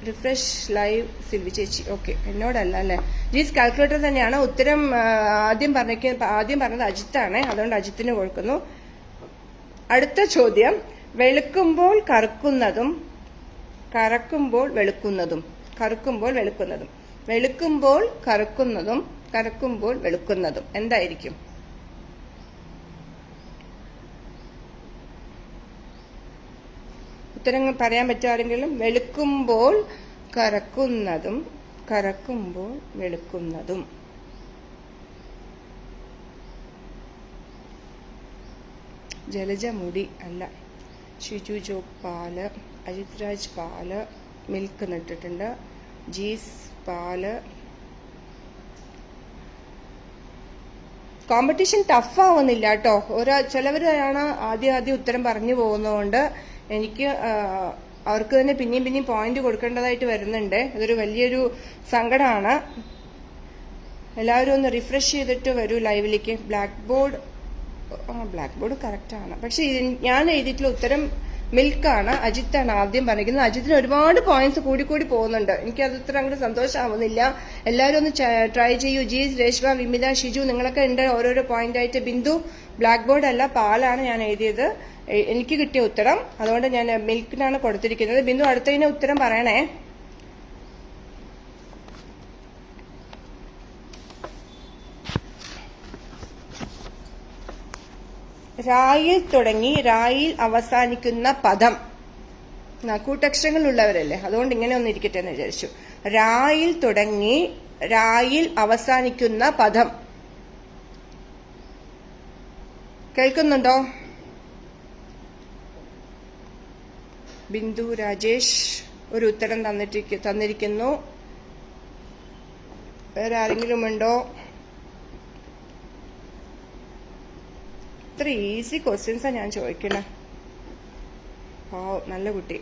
റിഫ്രഷ് ലൈവ് സിൽവി ചേച്ചി. ഓക്കെ, എന്നോടല്ല അല്ലേ. ജീസ് കാൽക്കുലേറ്റർ തന്നെയാണ്. ഉത്തരം ആദ്യം പറഞ്ഞത് അജിത്താണ്. അതുകൊണ്ട് അജിത്തിന് കൊടുക്കുന്നു. അടുത്ത ചോദ്യം. വെളുക്കുമ്പോൾ കറുക്കുന്നതും കറക്കുമ്പോൾ വെളുക്കുന്നതും. വെളുക്കുമ്പോൾ കറുക്കുന്നതും കറക്കുമ്പോൾ വെളുക്കുന്നതും എന്തായിരിക്കും? ഉത്തരങ്ങൾ പറയാൻ പറ്റുമാരെങ്കിലും. വെളുക്കുമ്പോൾ കറക്കുന്നതും കറക്കുമ്പോൾ വെളുക്കുന്നതും. ജലജ മുടി അല്ല. ഷിജു ജോ പാല്. അജിത് രാജ് പാല്. മിൽക്ക് നിട്ടിട്ടുണ്ട്. ജീസ് പാല്. കോമ്പറ്റീഷൻ ടഫ് ആവുന്നില്ല കേട്ടോ. ചിലവരാണ് ആദ്യം ഉത്തരം പറഞ്ഞു പോകുന്നതുകൊണ്ട് എനിക്ക് അവർക്ക് തന്നെ പിന്നെയും പോയിന്റ് കൊടുക്കേണ്ടതായിട്ട് വരുന്നുണ്ട്. അതൊരു വലിയൊരു സങ്കടമാണ്. എല്ലാവരും ഒന്ന് റിഫ്രഷ് ചെയ്തിട്ട് വരൂ ലൈവിലേക്ക്. ബ്ലാക്ക് ബോർഡ് കറക്റ്റ് ആണ്. പക്ഷെ ഞാൻ എഴുതിയിട്ടുള്ള ഉത്തരം മിൽക്കാണ്. അജിത്താണ് ആദ്യം പറഞ്ഞിരിക്കുന്നത്. അജിത്തിന് ഒരുപാട് പോയിന്റ്സ് കൂടി പോകുന്നുണ്ട്. എനിക്ക് അത് ഇത്ര അങ്ങോട്ട് സന്തോഷമാവുന്നില്ല. എല്ലാവരും ഒന്ന് ട്രൈ ചെയ്യൂ. ജീസ്, രേഷ്മ, വിമിത, ഷിജു നിങ്ങളൊക്കെ ഉണ്ട് ഓരോരോ പോയിന്റ് ആയിട്ട്. ബിന്ദു ബ്ലാക്ക് ബോർഡ് അല്ല, പാലാണ് ഞാൻ എഴുതിയത്. എനിക്ക് കിട്ടിയ ഉത്തരം. അതുകൊണ്ട് ഞാൻ മിൽക്കിനാണ് കൊടുത്തിരിക്കുന്നത്. ബിന്ദു അടുത്തതിന് ഉത്തരം പറയണേ. രായിൽ തുടങ്ങി രായിൽ അവസാനിക്കുന്ന പദം. കൂട്ടക്ഷരങ്ങളുള്ളവരല്ലേ, അതുകൊണ്ട് ഇങ്ങനെ ഒന്നും ഇരിക്കട്ടെ എന്ന് വിചാരിച്ചു. രായിൽ തുടങ്ങി രായിൽ അവസാനിക്കുന്ന പദം. കേൾക്കുന്നുണ്ടോ? ബിന്ദു രാജേഷ് ഒരു ഉത്തരം തന്നിരിക്കുന്നു. വേറെ ആരെങ്കിലും ഉണ്ടോ? ഇത്ര ഈസി ക്വസ്റ്റ്യൻസാ ഞാൻ ചോദിക്കണേ. നല്ല കുട്ടി.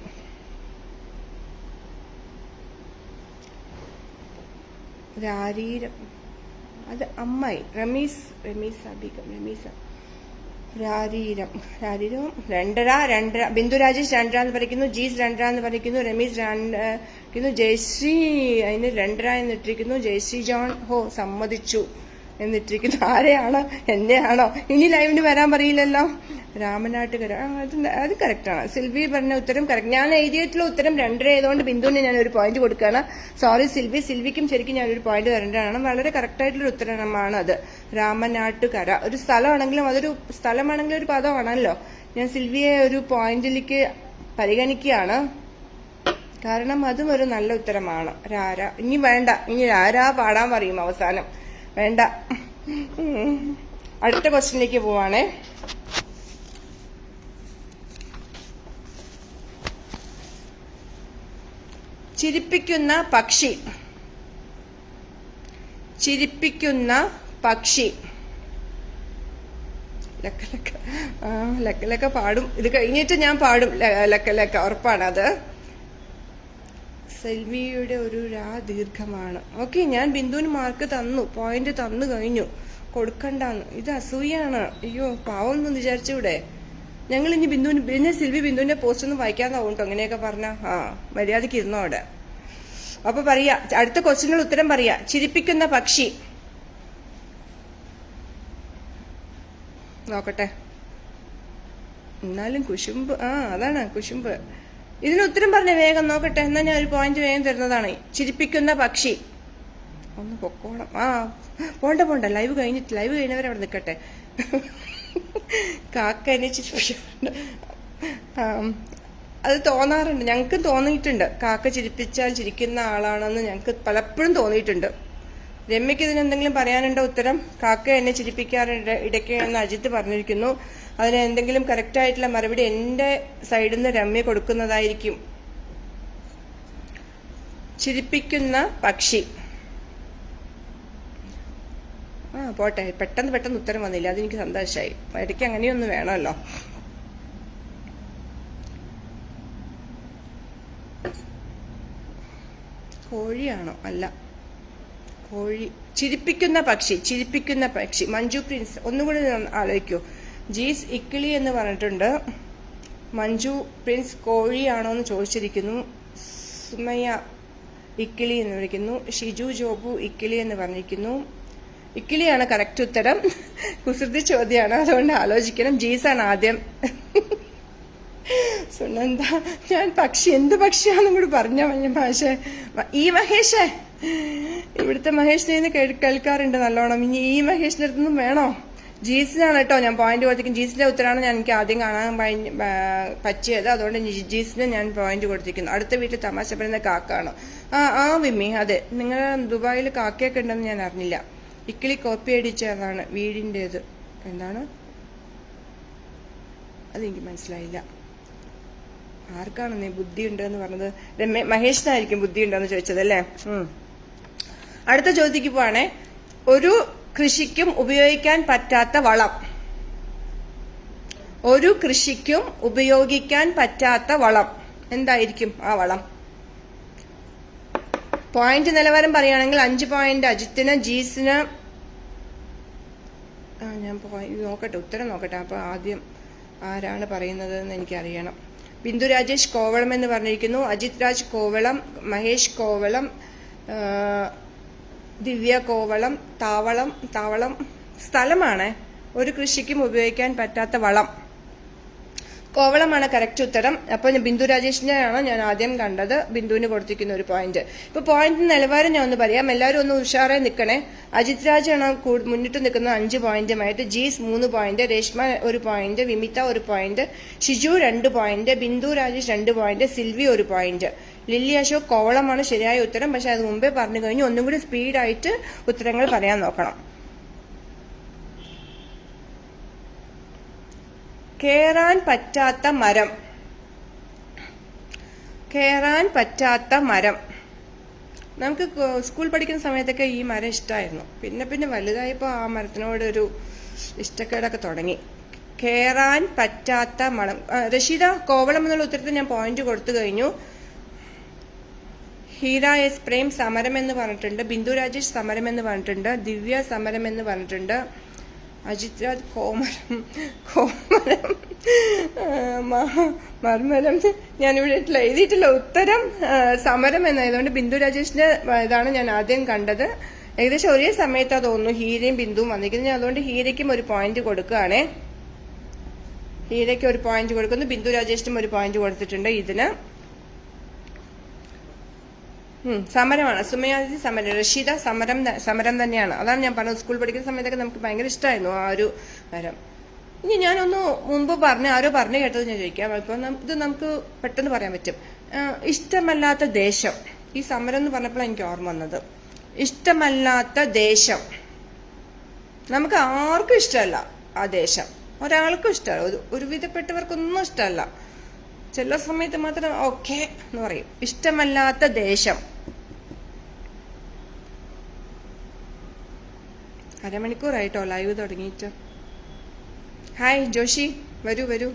രാരീരം അത് അമ്മായി. റമീസ. രാരീരം രണ്ടര. ബിന്ദു രാജേഷ് 2 എന്ന് പറയുന്നു, ജീസ് 2 എന്ന് പറയുന്നു, രമീസ് 2, ജയശ്രീ അതിന് 2 എന്നിട്ടിരിക്കുന്നു, ജയശ്രീ ജോൺ സമ്മതിച്ചു എന്നിട്ടിരിക്കുന്നു. ആരെയാണോ? എന്നെയാണോ? ഇനി ലൈവിന് വരാൻ പറയില്ലല്ലോ. രാമനാട്ടുകര അത് കറക്റ്റാണ്. സിൽവി പറഞ്ഞ ഉത്തരം കറക്റ്റ്. ഞാൻ എഴുതിയിട്ടുള്ള ഉത്തരം 2 ആയതുകൊണ്ട് ബിന്ദുവിന് ഞാൻ ഒരു പോയിന്റ് കൊടുക്കുകയാണ്. സോറി സിൽവിക്കും ശരിക്കും ഞാനൊരു പോയിന്റ് തരേണ്ടതാണ്. വളരെ കറക്റ്റായിട്ടുള്ള ഉത്തരമാണ് അത്. രാമനാട്ടുകര ഒരു സ്ഥലമാണെങ്കിലും അതൊരു സ്ഥലമാണെങ്കിലും ഒരു പദമാണല്ലോ. ഞാൻ സിൽവിയെ ഒരു പോയിന്റിലേക്ക് പരിഗണിക്കുകയാണ്, കാരണം അതും ഒരു നല്ല ഉത്തരമാണ്. രാര ഇനി വേണ്ട, ഇനി രാരാ പാടാൻ പറയും അവസാനം. വേണ്ട. അടുത്ത ക്വസ്റ്റ്യനിലേക്ക് പോവാണേ. ചിരിപ്പിക്കുന്ന പക്ഷി. ലക്ക പാടും. ഇത് കഴിഞ്ഞിട്ട് ഞാൻ പാടും ലക്ക ഉറപ്പാണ്. അത് സെൽവിയുടെ ഒരു ദീർഘമാണ്. ഓക്കെ, ഞാൻ ബിന്ദുവിന് മാർക്ക് തന്നു, പോയിന്റ് തന്നു കഴിഞ്ഞു, കൊടുക്കണ്ടെന്ന്. ഇത് അസൂയാണ്. അയ്യോ പാവം എന്ന് വിചാരിച്ചൂടെ? ഞങ്ങൾ ഇനി പിന്നെ സിൽവി ബിന്ദുവിന്റെ പോസ്റ്റ് ഒന്നും വായിക്കാതാവും കേട്ടോ. അങ്ങനെയൊക്കെ പറഞ്ഞ മര്യാദക്ക് ഇരുന്നോ അവിടെ. അപ്പൊ പറയാ, അടുത്ത ക്വസ്റ്റ്യനുള്ള ഉത്തരം പറയാ. ചിരിപ്പിക്കുന്ന പക്ഷി. നോക്കട്ടെ. എന്നാലും കുശുമ്പ്. അതാണ് കുശുമ്പ്. ഇതിന് ഉത്തരം പറഞ്ഞ വേഗം നോക്കട്ടെ. എന്നാ ഞാൻ ഒരു പോയിന്റ് വേഗം തരുന്നതാണ്. ചിരിപ്പിക്കുന്ന പക്ഷി. ഒന്ന് പൊക്കോണം. പോണ്ട ലൈവ് കഴിഞ്ഞവരെ അവിടെ നിൽക്കട്ടെ. കാക്ക എന്നെ അത് തോന്നാറുണ്ട്, ഞങ്ങൾക്ക് തോന്നിയിട്ടുണ്ട്. കാക്ക ചിരിപ്പിച്ചാൽ ചിരിക്കുന്ന ആളാണെന്ന് ഞങ്ങൾക്ക് പലപ്പോഴും തോന്നിയിട്ടുണ്ട്. രമ്യക്ക് ഇതിനെന്തെങ്കിലും പറയാനുണ്ടോ ഉത്തരം? കാക്ക എന്നെ ചിരിപ്പിക്കാറുണ്ട് ഇടയ്ക്ക് എന്ന് അജിത്ത് പറഞ്ഞിരിക്കുന്നു. അതിന് എന്തെങ്കിലും കറക്റ്റ് ആയിട്ടുള്ള മറുപടി എന്റെ സൈഡിൽ നിന്ന് രമ്യ കൊടുക്കുന്നതായിരിക്കും. ചിരിപ്പിക്കുന്ന പക്ഷി. പോട്ടെ, പെട്ടെന്ന് ഉത്തരം വന്നില്ല, അതെനിക്ക് സന്തോഷമായി. ഇടയ്ക്ക് അങ്ങനെയൊന്നും വേണമല്ലോ. കോഴിയാണോ? അല്ല, കോഴി. ചിരിപ്പിക്കുന്ന പക്ഷി. മഞ്ജു പ്രിൻസ് ഒന്നുകൂടി ആലോചിക്കൂ. ജീസ് ഇക്കിളി എന്ന് പറഞ്ഞിട്ടുണ്ട്. മഞ്ജു പ്രിൻസ് കോഴിയാണോ എന്ന് ചോദിച്ചിരിക്കുന്നു. സുമയ്യ ഇക്കിളി എന്ന് വിളിക്കുന്നു. ഷിജു ജോബു ഇക്കിളി എന്ന് പറഞ്ഞിരിക്കുന്നു. ഇക്കിളിയാണ് കറക്റ്റ് ഉത്തരം. കുസൃതി ചോദ്യമാണ്, അതുകൊണ്ട് ആലോചിക്കണം. ജീസാണ് ആദ്യം. സുനന്ദ, ഞാൻ എന്ത് പക്ഷിയാണെന്നും കൂടി പറഞ്ഞ മഹേഷേ. മഹേഷേ, ഇവിടുത്തെ മഹേഷിനെ കേൾക്കാറുണ്ട് നല്ലോണം. ഇനി മഹേഷിന്റെ അടുത്തൊന്നും വേണോ? ജീസിനാണ് കേട്ടോ ഞാൻ പോയിന്റ് കൊടുത്തിരിക്കുന്നത്. ജീസിന്റെ ഉത്തരമാണ് എനിക്ക് ആദ്യം കാണാൻ പറ്റിയത്, അതുകൊണ്ട് ജീസിന് ഞാൻ പോയിന്റ് കൊടുത്തിരിക്കുന്നു. അടുത്ത വീട്ടിൽ തമാശ പറയുന്ന കാക്കാണോ? വിമ്മി, അതെ. നിങ്ങൾ ദുബായിൽ കാക്കയൊക്കെ ഉണ്ടെന്ന് ഞാൻ അറിഞ്ഞില്ല. ഇക്കിളി കോപ്പി അടിച്ചതാണ് വീടിൻ്റെത്. എന്താണ് അതെനിക്ക് മനസ്സിലായില്ല. ആർക്കാണ് നീ ബുദ്ധി ഉണ്ടെന്ന് പറഞ്ഞത്? മഹേഷിനായിരിക്കും ബുദ്ധി ഉണ്ടെന്ന് ചോദിച്ചത് അല്ലേ? അടുത്ത ചോദ്യക്ക് പോവാണേ. ഒരു കൃഷിക്കും ഉപയോഗിക്കാൻ പറ്റാത്ത വളം. ഒരു കൃഷിക്കും ഉപയോഗിക്കാൻ പറ്റാത്ത വളം എന്തായിരിക്കും ആ വളം? പോയിന്റ് നിലവാരം പറയുകയാണെങ്കിൽ 5 പോയിന്റ് അജിത്തിന്, ജീസിന്. ഞാൻ നോക്കട്ടെ, ഉത്തരം നോക്കട്ടെ. അപ്പൊ ആദ്യം ആരാണ് പറയുന്നത് എന്ന് എനിക്കറിയണം. ബിന്ദു രാജേഷ് കോവളം എന്ന് പറഞ്ഞിരിക്കുന്നു. അജിത് രാജ് കോവളം, മഹേഷ് കോവളം, ദിവ്യ കോവളം. താവളം സ്ഥലമാണ്. ഒരു കൃഷിക്കും ഉപയോഗിക്കാൻ പറ്റാത്ത വളം കോവളമാണ് കറക്റ്റ് ഉത്തരം. അപ്പൊ ബിന്ദു രാജേഷിനെയാണ് ഞാൻ ആദ്യം കണ്ടത്. ബിന്ദുവിന് കൊടുത്തിരിക്കുന്ന ഒരു പോയിന്റ്. ഇപ്പൊ പോയിന്റ് നിലവാരം ഞാൻ ഒന്ന് പറയാം. എല്ലാവരും ഒന്ന് ഉഷാറായി നിൽക്കണേ. അജിത് രാജാണ് മുന്നിട്ട് നിൽക്കുന്നത് 5 പോയിന്റുമായിട്ട്. Jees 3 point, Reshma 1 point, Vimitha 1 point, Shiju 2 point, Bindu Rajesh 2 point, Silvy 1 point. Lilly Ashok കോവളമാണ് ശരിയായ ഉത്തരം. പക്ഷെ അത് മുമ്പേ പറഞ്ഞു കഴിഞ്ഞു. ഒന്നും കൂടി സ്പീഡായിട്ട് ഉത്തരങ്ങൾ പറയാൻ നോക്കണം. കേറാൻ പറ്റാത്ത മരം. നമുക്ക് സ്കൂൾ പഠിക്കുന്ന സമയത്തൊക്കെ ഈ മരം ഇഷ്ടമായിരുന്നു. പിന്നെ വലുതായപ്പോൾ ആ മരത്തിനോട് ഒരു ഇഷ്ടക്കേടൊക്കെ തുടങ്ങി. കേറാൻ പറ്റാത്ത മരം. റഷീദ, കോവളം എന്നുള്ള ഉത്തരത്തിൽ ഞാൻ പോയിന്റ് കൊടുത്തു കഴിഞ്ഞു. ഹീര എസ് പ്രേം സമരം എന്ന് പറഞ്ഞിട്ടുണ്ട്. ബിന്ദു രാജേഷ് സമരം എന്ന് പറഞ്ഞിട്ടുണ്ട്. ദിവ്യ സമരം എന്ന് പറഞ്ഞിട്ടുണ്ട്. അജിത് രാജ് കോമരം മർമരം. ഞാനിവിടെ എഴുതിയിട്ടില്ല ഉത്തരം സമരം എന്നായതുകൊണ്ട് ബിന്ദു രാജേഷിന്റെ ഇതാണ് ഞാൻ ആദ്യം കണ്ടത്. ഏകദേശം ഒരേ സമയത്താ തോന്നുന്നു ഹീരയും ബിന്ദുവും വന്നിരിക്കുന്നത്. ഞാൻ അതുകൊണ്ട് ഹീരയ്ക്കും ഒരു പോയിന്റ് കൊടുക്കുകയാണേ. ഹീരയ്ക്ക് ഒരു പോയിന്റ് കൊടുക്കുന്നു, ബിന്ദു രാജേഷിനും ഒരു പോയിന്റ് കൊടുത്തിട്ടുണ്ട്. ഇതിന് സമരമാണ്. സുമയാദിത്യ സമരം, റഷീദ സമരം തന്നെയാണ്. അതാണ് ഞാൻ പറഞ്ഞത്. സ്കൂൾ പഠിക്കുന്ന സമയത്തൊക്കെ നമുക്ക് ഭയങ്കര ഇഷ്ടമായിരുന്നു ആ ഒരു മരം. ഇനി ഞാനൊന്ന് മുമ്പ് ആരോ പറഞ്ഞു കേട്ടത് ഞാൻ ചോദിക്കാം. ഇപ്പൊ ഇത് നമുക്ക് പെട്ടെന്ന് പറയാൻ പറ്റും. ഇഷ്ടമല്ലാത്ത ദേശം, ഈ സമരം എന്ന് പറഞ്ഞപ്പോഴാണ് എനിക്ക് ഓർമ്മ വന്നത്. ഇഷ്ടമല്ലാത്ത ദേശം, നമുക്ക് ആർക്കും ഇഷ്ടമല്ല ആ ദേശം, ഒരാൾക്കും ഇഷ്ടമല്ല, ഒരുവിധപ്പെട്ടവർക്കൊന്നും ഇഷ്ടമല്ല. ചില സമയത്ത് മാത്രം ഓക്കെ എന്ന് പറയും. ഇഷ്ടമല്ലാത്ത ദേശം. അരമണിക്കൂറായിട്ടോ ലൈവ് തുടങ്ങിയിട്ട്. ഹായ് ജോഷി, വരൂ.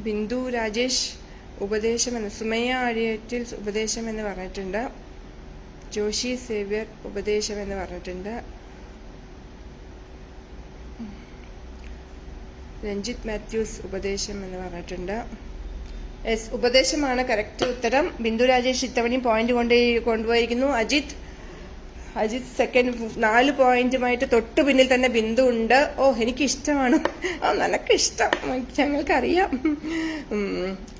ബിന്ദു രാജേഷ് ഉപദേശം എന്ന്, സുമയ്യ അഴിയറ്റിൽ ഉപദേശം എന്ന് പറഞ്ഞിട്ടുണ്ട്. ജോഷി സേവ്യർ ഉപദേശം എന്ന് പറഞ്ഞിട്ടുണ്ട്. രഞ്ജിത്ത് മാത്യൂസ് ഉപദേശം എന്ന് പറഞ്ഞിട്ടുണ്ട്. യെസ്, ഉപദേശമാണ് കറക്റ്റ് ഉത്തരം. ബിന്ദു രാജേഷ് ഇത്തവണയും പോയിന്റ് കൊണ്ടുപോയിരിക്കുന്നു. അജിത് സെക്കൻഡ്, 4 പോയിന്റുമായിട്ട് തൊട്ടു പിന്നിൽ തന്നെ ബിന്ദു ഉണ്ട്. ഓ, എനിക്ക് ഇഷ്ടമാണ്. നിനക്ക് ഇഷ്ടം, ഞങ്ങൾക്കറിയാം.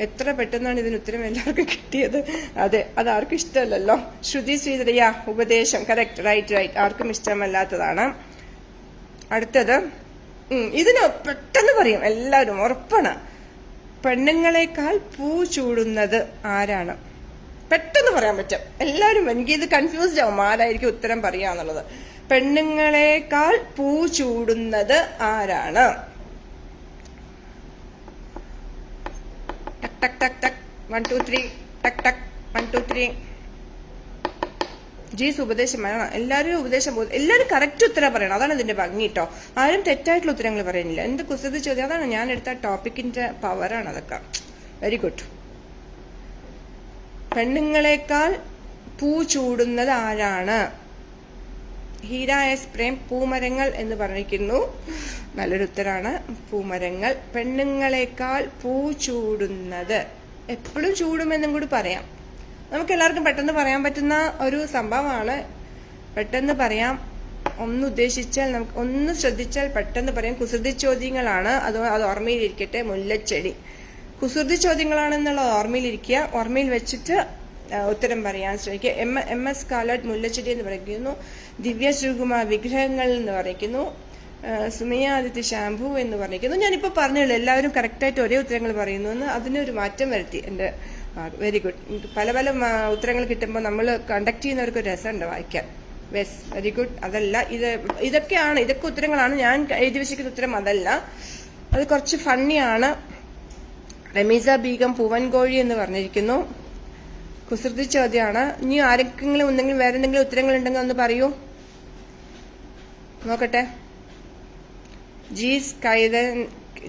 എത്ര പെട്ടെന്നാണ് ഇതിന് ഉത്തരം എല്ലാവർക്കും കിട്ടിയത്. അതെ, അത് ആർക്കും ഇഷ്ടമല്ലല്ലോ. ശ്രുതി ശ്രീധരയ്യ ഉപദേശം, കറക്റ്റ്, റൈറ്റ്. ആർക്കും ഇഷ്ടമല്ലാത്തതാണ്. അടുത്തത് ഇതിന് പെട്ടെന്ന് പറയും എല്ലാവരും, ഉറപ്പാണ്. പെണ്ണുങ്ങളെക്കാൾ പൂ ചൂടുന്നത് ആരാണ്? പെട്ടെന്ന് പറയാൻ പറ്റും എല്ലാവരും. എനിക്ക് ഇത് കൺഫ്യൂസ്ഡ് ആവും ആരായിരിക്കും ഉത്തരം പറയാന്നുള്ളത്. പെണ്ണുങ്ങളെക്കാൾ പൂ ചൂടുന്നത് ആരാണ്? ടക് ടക് ടക് ടക് 1 2 3 ടക് ടക് 1 2 3. ജീസ് ഉപദേശം വേണം. എല്ലാവരും ഉപദേശം പോകും. എല്ലാവരും കറക്റ്റ് ഉത്തരം പറയണം. അതാണ് ഇതിന്റെ ഭംഗി കേട്ടോ. ആരും തെറ്റായിട്ടുള്ള ഉത്തരങ്ങൾ പറയുന്നില്ല. എന്ത് കുസൃതി ചോദ്യം, അതാണ് ഞാൻ എടുത്ത ടോപ്പിക്കിന്റെ പവറാണ് അതൊക്കെ. Very good. പെണ്ണുങ്ങളെക്കാൾ പൂ ചൂടുന്നത് ആരാണ്? ഹീര എസ് പ്രേം പൂമരങ്ങൾ എന്ന് പറഞ്ഞിരിക്കുന്നു. നല്ലൊരു ഉത്തരാണ്, പൂമരങ്ങൾ. പെണ്ണുങ്ങളെക്കാൾ പൂ ചൂടുന്നത്, എപ്പോഴും ചൂടുമെന്നും കൂടി പറയാം. നമുക്ക് എല്ലാവർക്കും പെട്ടെന്ന് പറയാൻ പറ്റുന്ന ഒരു സംഭവമാണ്. പെട്ടെന്ന് പറയാം. ഒന്ന് ഉദ്ദേശിച്ചാൽ, നമുക്ക് ഒന്ന് ശ്രദ്ധിച്ചാൽ പെട്ടെന്ന് പറയാം. കുസൃതി ചോദ്യങ്ങളാണ്, അത് ഓർമ്മയിലിരിക്കട്ടെ. മുല്ലച്ചെടി കുസൃതി ചോദ്യങ്ങളാണെന്നുള്ളത് ഓർമ്മയിലിരിക്കുക. ഓർമ്മയിൽ വെച്ചിട്ട് ഉത്തരം പറയാൻ ശ്രമിക്കുക. എം എസ് കാലട്ട് മുല്ലച്ചെടി എന്ന് പറയുന്നു. ദിവ്യ ശ്രീകുമാർ വിഗ്രഹങ്ങൾ എന്ന് പറയുന്നു. സുമയ്യ ആദിത്യ ഷാംപൂ എന്ന് പറഞ്ഞിരിക്കുന്നു. ഞാനിപ്പോൾ പറഞ്ഞുള്ളൂ എല്ലാവരും കറക്റ്റായിട്ട് ഒരേ ഉത്തരങ്ങൾ പറയുന്നു എന്ന്. അതിനൊരു മാറ്റം വരുത്തി എൻ്റെ. Very good. പല ഉത്തരങ്ങൾ കിട്ടുമ്പോൾ നമ്മൾ കണ്ടക്ട് ചെയ്യുന്നവർക്ക് രസമുണ്ട് വായിക്കാൻ. Yes, very good. അതല്ല, ഇതൊക്കെ ഉത്തരങ്ങളാണ്. ഞാൻ എഴുതി വെച്ചിരിക്കുന്ന ഉത്തരം അതല്ല, അത് കുറച്ച് ഫണ്ണിയാണ്. റമീസ ബീഗം പൂവൻകോഴി എന്ന് പറഞ്ഞിരിക്കുന്നു. കുസൃതി ചോദ്യമാണ്. ഇനി ആരെങ്കിലും വേറെ എന്തെങ്കിലും ഉത്തരങ്ങൾ ഉണ്ടെങ്കിൽ ഒന്ന് പറയൂ, നോക്കട്ടെ.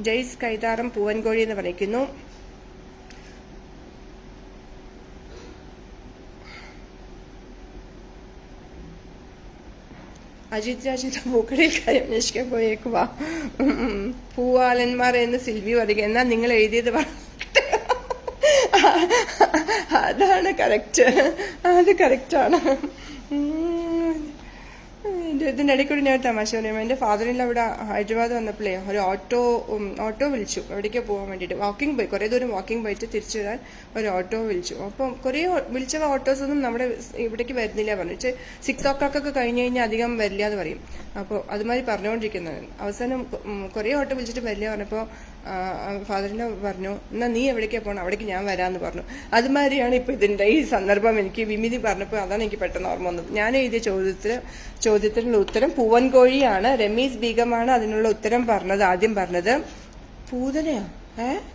ജയ്സ് കൈതാറം പൂവൻകോഴി എന്ന് പറഞ്ഞിരിക്കുന്നു. അജിത് രാജിന്റെ പൂക്കടയിൽ കാര്യം അന്വേഷിക്കാൻ പോയേക്കുവാ. പൂവാലന്മാർ എന്ന് സിൽവി പറയുക. എന്നാ നിങ്ങൾ എഴുതിയത് അതാണ് കറക്റ്റ്, അത് കറക്റ്റാണ്. ഇതിന്റെ ഇടയിൽ കൂടി ഞാൻ തമാശ പറയാം. എന്റെ ഫാദറിൻ്റെ അവിടെ ഹൈദരാബാദ് വന്നപ്പോഴേ ഒരു ഓട്ടോ വിളിച്ചു. എവിടേക്കോ പോകാൻ വേണ്ടിയിട്ട് വാക്കിംഗ് പോയി. കുറേ ദൂരം വാക്കിംഗ് പോയിട്ട് തിരിച്ചു വരാൻ ഒരു ഓട്ടോ വിളിച്ചു. അപ്പം കുറേ വിളിച്ച ഓട്ടോസൊന്നും നമ്മുടെ ഇവിടേക്ക് വരുന്നില്ല പറഞ്ഞു. 6 o'clock ഒക്കെ കഴിഞ്ഞ് കഴിഞ്ഞാൽ അധികം വരില്ല എന്ന് പറയും. അപ്പോൾ അതുമാതിരി പറഞ്ഞുകൊണ്ടിരിക്കുന്നത്. അവസാനം കുറേ ഓട്ടോ വിളിച്ചിട്ട് വരില്ല പറഞ്ഞപ്പോൾ ഫാദറിനെ പറഞ്ഞു, എന്നാ നീ എവിടേക്കാണ് പോകണം, അവിടേക്ക് ഞാൻ വരാമെന്ന് പറഞ്ഞു. അതുമാതിരിയാണ് ഇപ്പൊ ഇതിന്റെ ഈ സന്ദർഭം. എനിക്ക് വിമിതി പറഞ്ഞപ്പോൾ അതാണ് എനിക്ക് പെട്ടെന്ന് ഓർമ്മ വന്നത്. ഞാൻ എഴുതിയ ചോദ്യത്തിനുള്ള ഉത്തരം പൂവൻകോഴിയാണ്. രമീസ് ബീഗമാണ് അതിനുള്ള ഉത്തരം ആദ്യം പറഞ്ഞത്. പൂതനയോ?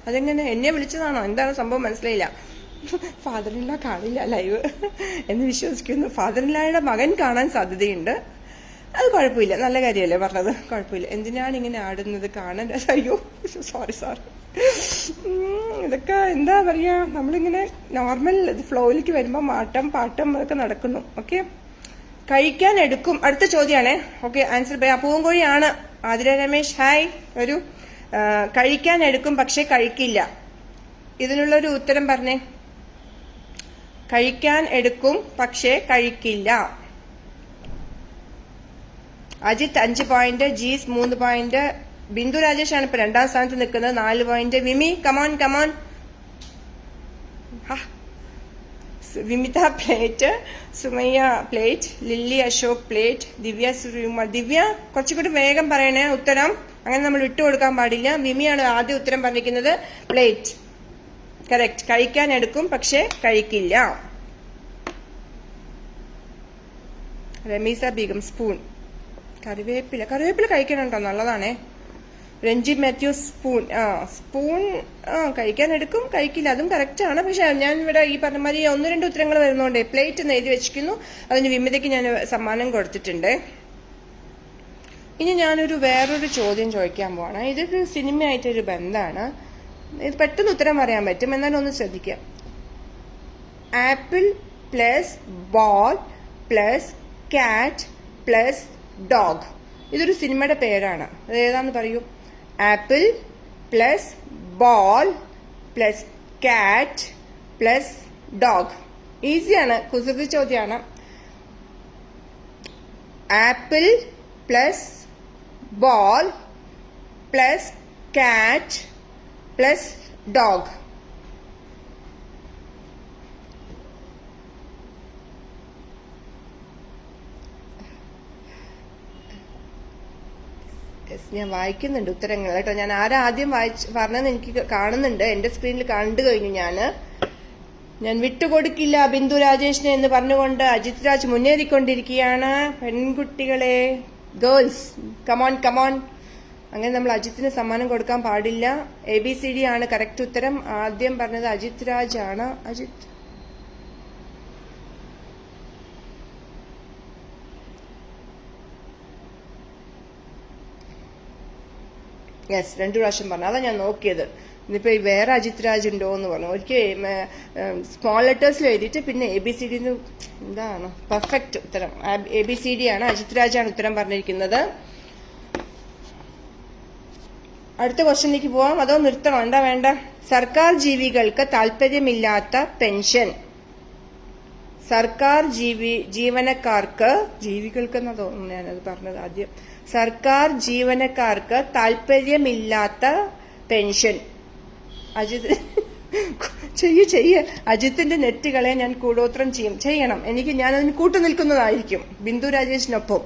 അതെങ്ങനെ? എന്നെ വിളിച്ചതാണോ? എന്താണ് സംഭവം? മനസ്സിലായില്ല. ഫാദറിൻല കാണില്ല ലൈവ് എന്ന് വിശ്വസിക്കുന്നു. ഫാദറിൻലയുടെ മകൻ കാണാൻ സാധ്യതയുണ്ട്. അത് കുഴപ്പമില്ല, നല്ല കാര്യമല്ലേ പറഞ്ഞത്, കുഴപ്പമില്ല. എന്തിനാണ് ഇങ്ങനെ ആടുന്നത്? കാണാൻ. അയ്യോ സോറി. ഇതൊക്കെ എന്താ പറയാ, നമ്മളിങ്ങനെ നോർമൽ ഫ്ലോയിലേക്ക് വരുമ്പോൾ മാട്ടം പാട്ടം അതൊക്കെ നടക്കുന്നു. ഓക്കെ, കഴിക്കാൻ എടുക്കും. അടുത്ത ചോദ്യമാണ്. ഓക്കെ, ആൻസർ പൂവൻകോഴിയാണ്. ആതിര രമേശ് ഹായ്. ഒരു കഴിക്കാൻ എടുക്കും പക്ഷെ കഴിക്കില്ല. ഇതിനുള്ളൊരു ഉത്തരം പറഞ്ഞേ. കഴിക്കാൻ എടുക്കും പക്ഷെ കഴിക്കില്ല. അജിത്ത് 5 പോയിന്റ്, ജീസ് 3 പോയിന്റ്, ബിന്ദു രാജേഷാണ് ഇപ്പൊ 2ാം സ്ഥാനത്ത് നിൽക്കുന്നത് 4 point. Vimi come on come on. Vimitha plate, Sumayya plate, Lilly Ashok plate, Divya Surekumar. Divya കുറച്ചുകൂടി വേഗം പറയണേ ഉത്തരം, അങ്ങനെ നമ്മൾ വിട്ടുകൊടുക്കാൻ പാടില്ല. വിമിയാണ് ആദ്യം ഉത്തരം പറഞ്ഞിരിക്കുന്നത്. Plate correct. കഴിക്കാൻ എടുക്കും പക്ഷെ കഴിക്കില്ല. റമീസ ബീഗം സ്പൂൺ. കറിവേപ്പില കഴിക്കാനുണ്ടോ? നല്ലതാണേ. രഞ്ജി മാത്യു സ്പൂൺ. സ്പൂൺ കഴിക്കാൻ എടുക്കും കഴിക്കില്ല, അതും കറക്റ്റ് ആണ്. പക്ഷെ ഞാൻ ഇവിടെ ഈ പറഞ്ഞ മാതിരി 1-2 ഉത്തരങ്ങൾ വരുന്നോണ്ടേ പ്ലേറ്റ് എന്ന് എഴുതി വെച്ചിരിക്കുന്നു. അതിന് വിമിതയ്ക്ക് ഞാൻ സമ്മാനം കൊടുത്തിട്ടുണ്ട്. ഇനി ഞാനൊരു വേറൊരു ചോദ്യം ചോദിക്കാൻ പോവാണ്. ഇതൊരു സിനിമയായിട്ടൊരു ബന്ധമാണ്. ഇത് പെട്ടെന്ന് ഉത്തരം പറയാൻ പറ്റും, എന്നാലും ഒന്ന് ശ്രദ്ധിക്കാം. ആപ്പിൾ പ്ലസ് ബോൾ പ്ലസ് കാറ്റ് പ്ലസ് ഡോഗ്. ഇതൊരു സിനിമയുടെ പേരാണ്. അത് ഏതാന്ന് പറയൂ. ആപ്പിൾ പ്ലസ് ബോൾ പ്ലസ് കാറ്റ് പ്ലസ് ഡോഗ്. ഈസിയാണ്, കുസൃതി ചോദ്യമാണ്. ആപ്പിൾ പ്ലസ് ബോൾ പ്ലസ് കാറ്റ് പ്ലസ് ഡോഗ്. ഞാൻ വായിക്കുന്നുണ്ട് ഉത്തരങ്ങൾ കേട്ടോ. ഞാൻ ആദ്യം പറഞ്ഞതെന്ന് എനിക്ക് കാണുന്നുണ്ട്, എന്റെ സ്ക്രീനിൽ കണ്ടു കഴിഞ്ഞു. ഞാൻ വിട്ടുകൊടുക്കില്ല ബിന്ദു രാജേഷിനെ എന്ന് പറഞ്ഞുകൊണ്ട് അജിത് രാജ് മുന്നേറിക്കൊണ്ടിരിക്കുകയാണ്. പെൺകുട്ടികളെ, ഗേൾസ് കമോൺ കമോൺ. അങ്ങനെ നമ്മൾ അജിത്തിന് സമ്മാനം കൊടുക്കാൻ പാടില്ല. ABCD ആണ് കറക്റ്റ് ഉത്തരം. ആദ്യം പറഞ്ഞത് അജിത് രാജ് ആണ്. അജിത് യെസ്, 2 പ്രാവശ്യം പറഞ്ഞു. അതാ ഞാൻ നോക്കിയത്. ഇനിയിപ്പോ വേറെ അജിത് രാജ് ഉണ്ടോ എന്ന് പറഞ്ഞു. ഒരിക്കൽ സ്മോൾ ലെറ്റേഴ്സിൽ എഴുതിയിട്ട് പിന്നെ ABCD എന്താണ് പെർഫെക്റ്റ് ഉത്തരം. ABCD ആണ്. അജിത് രാജാണ് ഉത്തരം പറഞ്ഞിരിക്കുന്നത്. അടുത്ത ക്വസ്റ്റ്യനിലേക്ക് പോവാം. അതോ നിർത്തണോ? എന്താ വേണ്ട? സർക്കാർ ജീവികൾക്ക് താല്പര്യമില്ലാത്ത പെൻഷൻ. സർക്കാർ ജീവനക്കാർക്ക്, ജീവികൾക്കെന്നാ തോന്നുന്നു ഞാനത് പറഞ്ഞത് ആദ്യം. സർക്കാർ ജീവനക്കാർക്ക് താല്പര്യമില്ലാത്ത പെൻഷൻ. അജിത് ചെയ്യ അജിത്തിന്റെ നെറ്റുകളെ ഞാൻ കൂടോത്രം ചെയ്യണം. ഞാനതിന് കൂട്ടു നിൽക്കുന്നതായിരിക്കും ബിന്ദു രാജേഷിനൊപ്പം.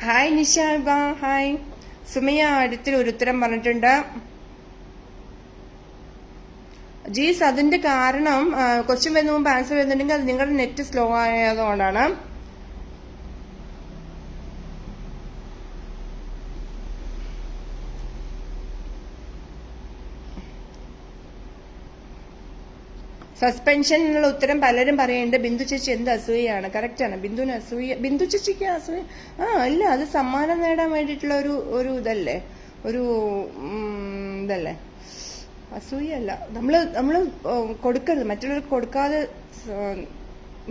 Hi Nishaba, hi. സുമയ അടുത്തിൽ ഒരു ഉത്തരം പറഞ്ഞിട്ടുണ്ട്. ജീസ്, അതിന്റെ കാരണം ക്വസ്റ്റ്യൻ വരുന്ന മുമ്പ് ആൻസർ വരുന്നുണ്ടെങ്കിൽ അത് നിങ്ങളുടെ നെറ്റ് സ്ലോ ആയതുകൊണ്ടാണ്. സസ്പെൻഷൻ എന്നുള്ള ഉത്തരം പലരും പറയുന്നുണ്ട്. ബിന്ദു ചേച്ചി എന്ത് അസൂയാണ്. കറക്റ്റാണ്. ബിന്ദുവിന് അസൂയ, ബിന്ദു ചേച്ചിക്ക് അസൂയ ഇല്ല. അത് സമ്മാനം നേടാൻ വേണ്ടിയിട്ടുള്ള ഒരു ഇതല്ലേ, ഒരു ഇതല്ലേ, അസൂയല്ല. നമ്മള് കൊടുക്കരുത്, മറ്റുള്ളവർക്ക് കൊടുക്കാതെ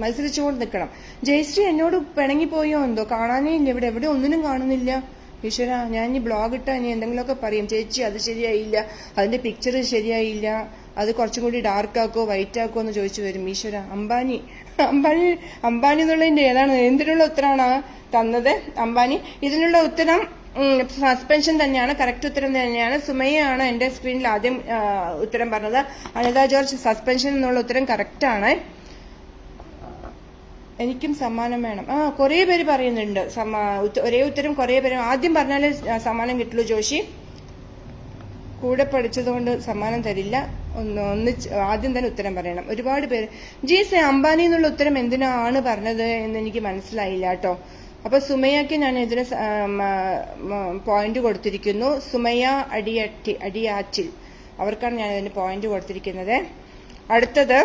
മത്സരിച്ചുകൊണ്ട് നിൽക്കണം. ജയശ്രീ എന്നോട് പിണങ്ങിപ്പോയോ എന്തോ, കാണാനേ ഇല്ല ഇവിടെ, എവിടെ ഒന്നിനും കാണുന്നില്ല. ഈശ്വര, ഞാൻ ഈ ബ്ലോഗ് ഇട്ടാ ഇനി എന്തെങ്കിലുമൊക്കെ പറയും. ചേച്ചി അത് ശരിയായില്ല, അതിന്റെ പിക്ചർ ശരിയായില്ല, അത് കുറച്ചും കൂടി ഡാർക്ക് ആക്കോ വൈറ്റ് ആക്കോ എന്ന് ചോദിച്ചു വരും. ഈശ്വര, അംബാനി എന്നുള്ളതിന്റെ ഏതാണ്, എന്തിനുള്ള ഉത്തരമാണ് തന്നത് അംബാനി? ഇതിനുള്ള ഉത്തരം സസ്പെൻഷൻ തന്നെയാണ്, കറക്റ്റ് ഉത്തരം തന്നെയാണ്. സുമയ്യാണ് എന്റെ സ്ക്രീനിൽ ആദ്യം ഉത്തരം പറഞ്ഞത്. അനിത ജോർജ്, സസ്പെൻഷൻ എന്നുള്ള ഉത്തരം കറക്റ്റ് ആണ്. എനിക്കും സമ്മാനം വേണം. കുറെ പേര് പറയുന്നുണ്ട്. ഒരേ ഉത്തരം കുറെ പേര്. ആദ്യം പറഞ്ഞാലേ സമ്മാനം കിട്ടുള്ളൂ. ജോഷി, കൂടെ പഠിച്ചതുകൊണ്ട് സമ്മാനം തരില്ല, ഒന്ന് ആദ്യം തന്നെ ഉത്തരം പറയണം. ഒരുപാട് പേര് ജീസ് അംബാനി എന്നുള്ള ഉത്തരം എന്തിനാണ് പറഞ്ഞത് എന്ന് എനിക്ക് മനസ്സിലായില്ല കേട്ടോ. അപ്പൊ സുമയ്യക്ക് ഞാൻ ഇതിന് പോയിന്റ് കൊടുത്തിരിക്കുന്നു. സുമയ്യ അടിയാറ്റിൽ, അവർക്കാണ് ഞാൻ ഇതിന് പോയിന്റ് കൊടുത്തിരിക്കുന്നത്. അടുത്തത്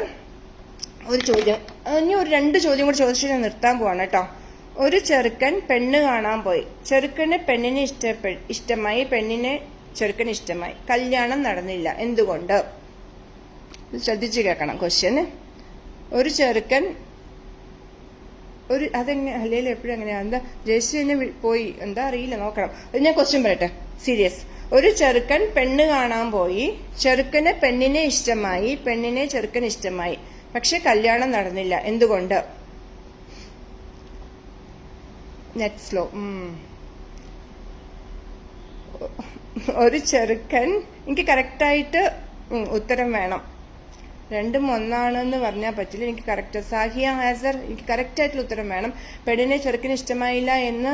ഒരു ചോദ്യം, ഇനി ഒരു 2 ചോദ്യം കൂടി ചോദിച്ചു ഞാൻ നിർത്താൻ പോവാണ് കേട്ടോ. ഒരു ചെറുക്കൻ പെണ്ണ് കാണാൻ പോയി. ചെറുക്കന് പെണ്ണിനെ ഇഷ്ടമായി, പെണ്ണിനെ ചെറുക്കന് ഇഷ്ടമായി. കല്യാണം നടന്നില്ല. എന്തുകൊണ്ട്? ശ്രദ്ധിച്ചു കേൾക്കണം ക്വസ്റ്റ്യൻ. ഒരു ചെറുക്കൻ അതെങ്ങനെ അല്ലെങ്കിൽ എപ്പോഴും എങ്ങനെയാ എന്താ ജയശ്രീ എന്നെ പോയി എന്താ അറിയില്ല, നോക്കണം. ഞാൻ ക്വസ്റ്റ്യൻ പറയട്ടെ, സീരിയസ്. ഒരു ചെറുക്കൻ പെണ്ണ് കാണാൻ പോയി, ചെറുക്കന് പെണ്ണിനെ ഇഷ്ടമായി, പെണ്ണിനെ ചെറുക്കൻ ഇഷ്ടമായി, പക്ഷെ കല്യാണം നടന്നില്ല. എന്തുകൊണ്ട്? Net slow. ഒരു ചെറുക്കൻ, എനിക്ക് കറക്റ്റായിട്ട് ഉത്തരം വേണം. രണ്ടും ഒന്നാണെന്ന് പറഞ്ഞാൽ പറ്റില്ല, എനിക്ക് കറക്റ്റ്. സാഹിയ ഹാസർ, എനിക്ക് കറക്റ്റായിട്ടുള്ള ഉത്തരം വേണം. പെണ്ണിനെ ചെറുക്കിന് ഇഷ്ടമായില്ല എന്ന്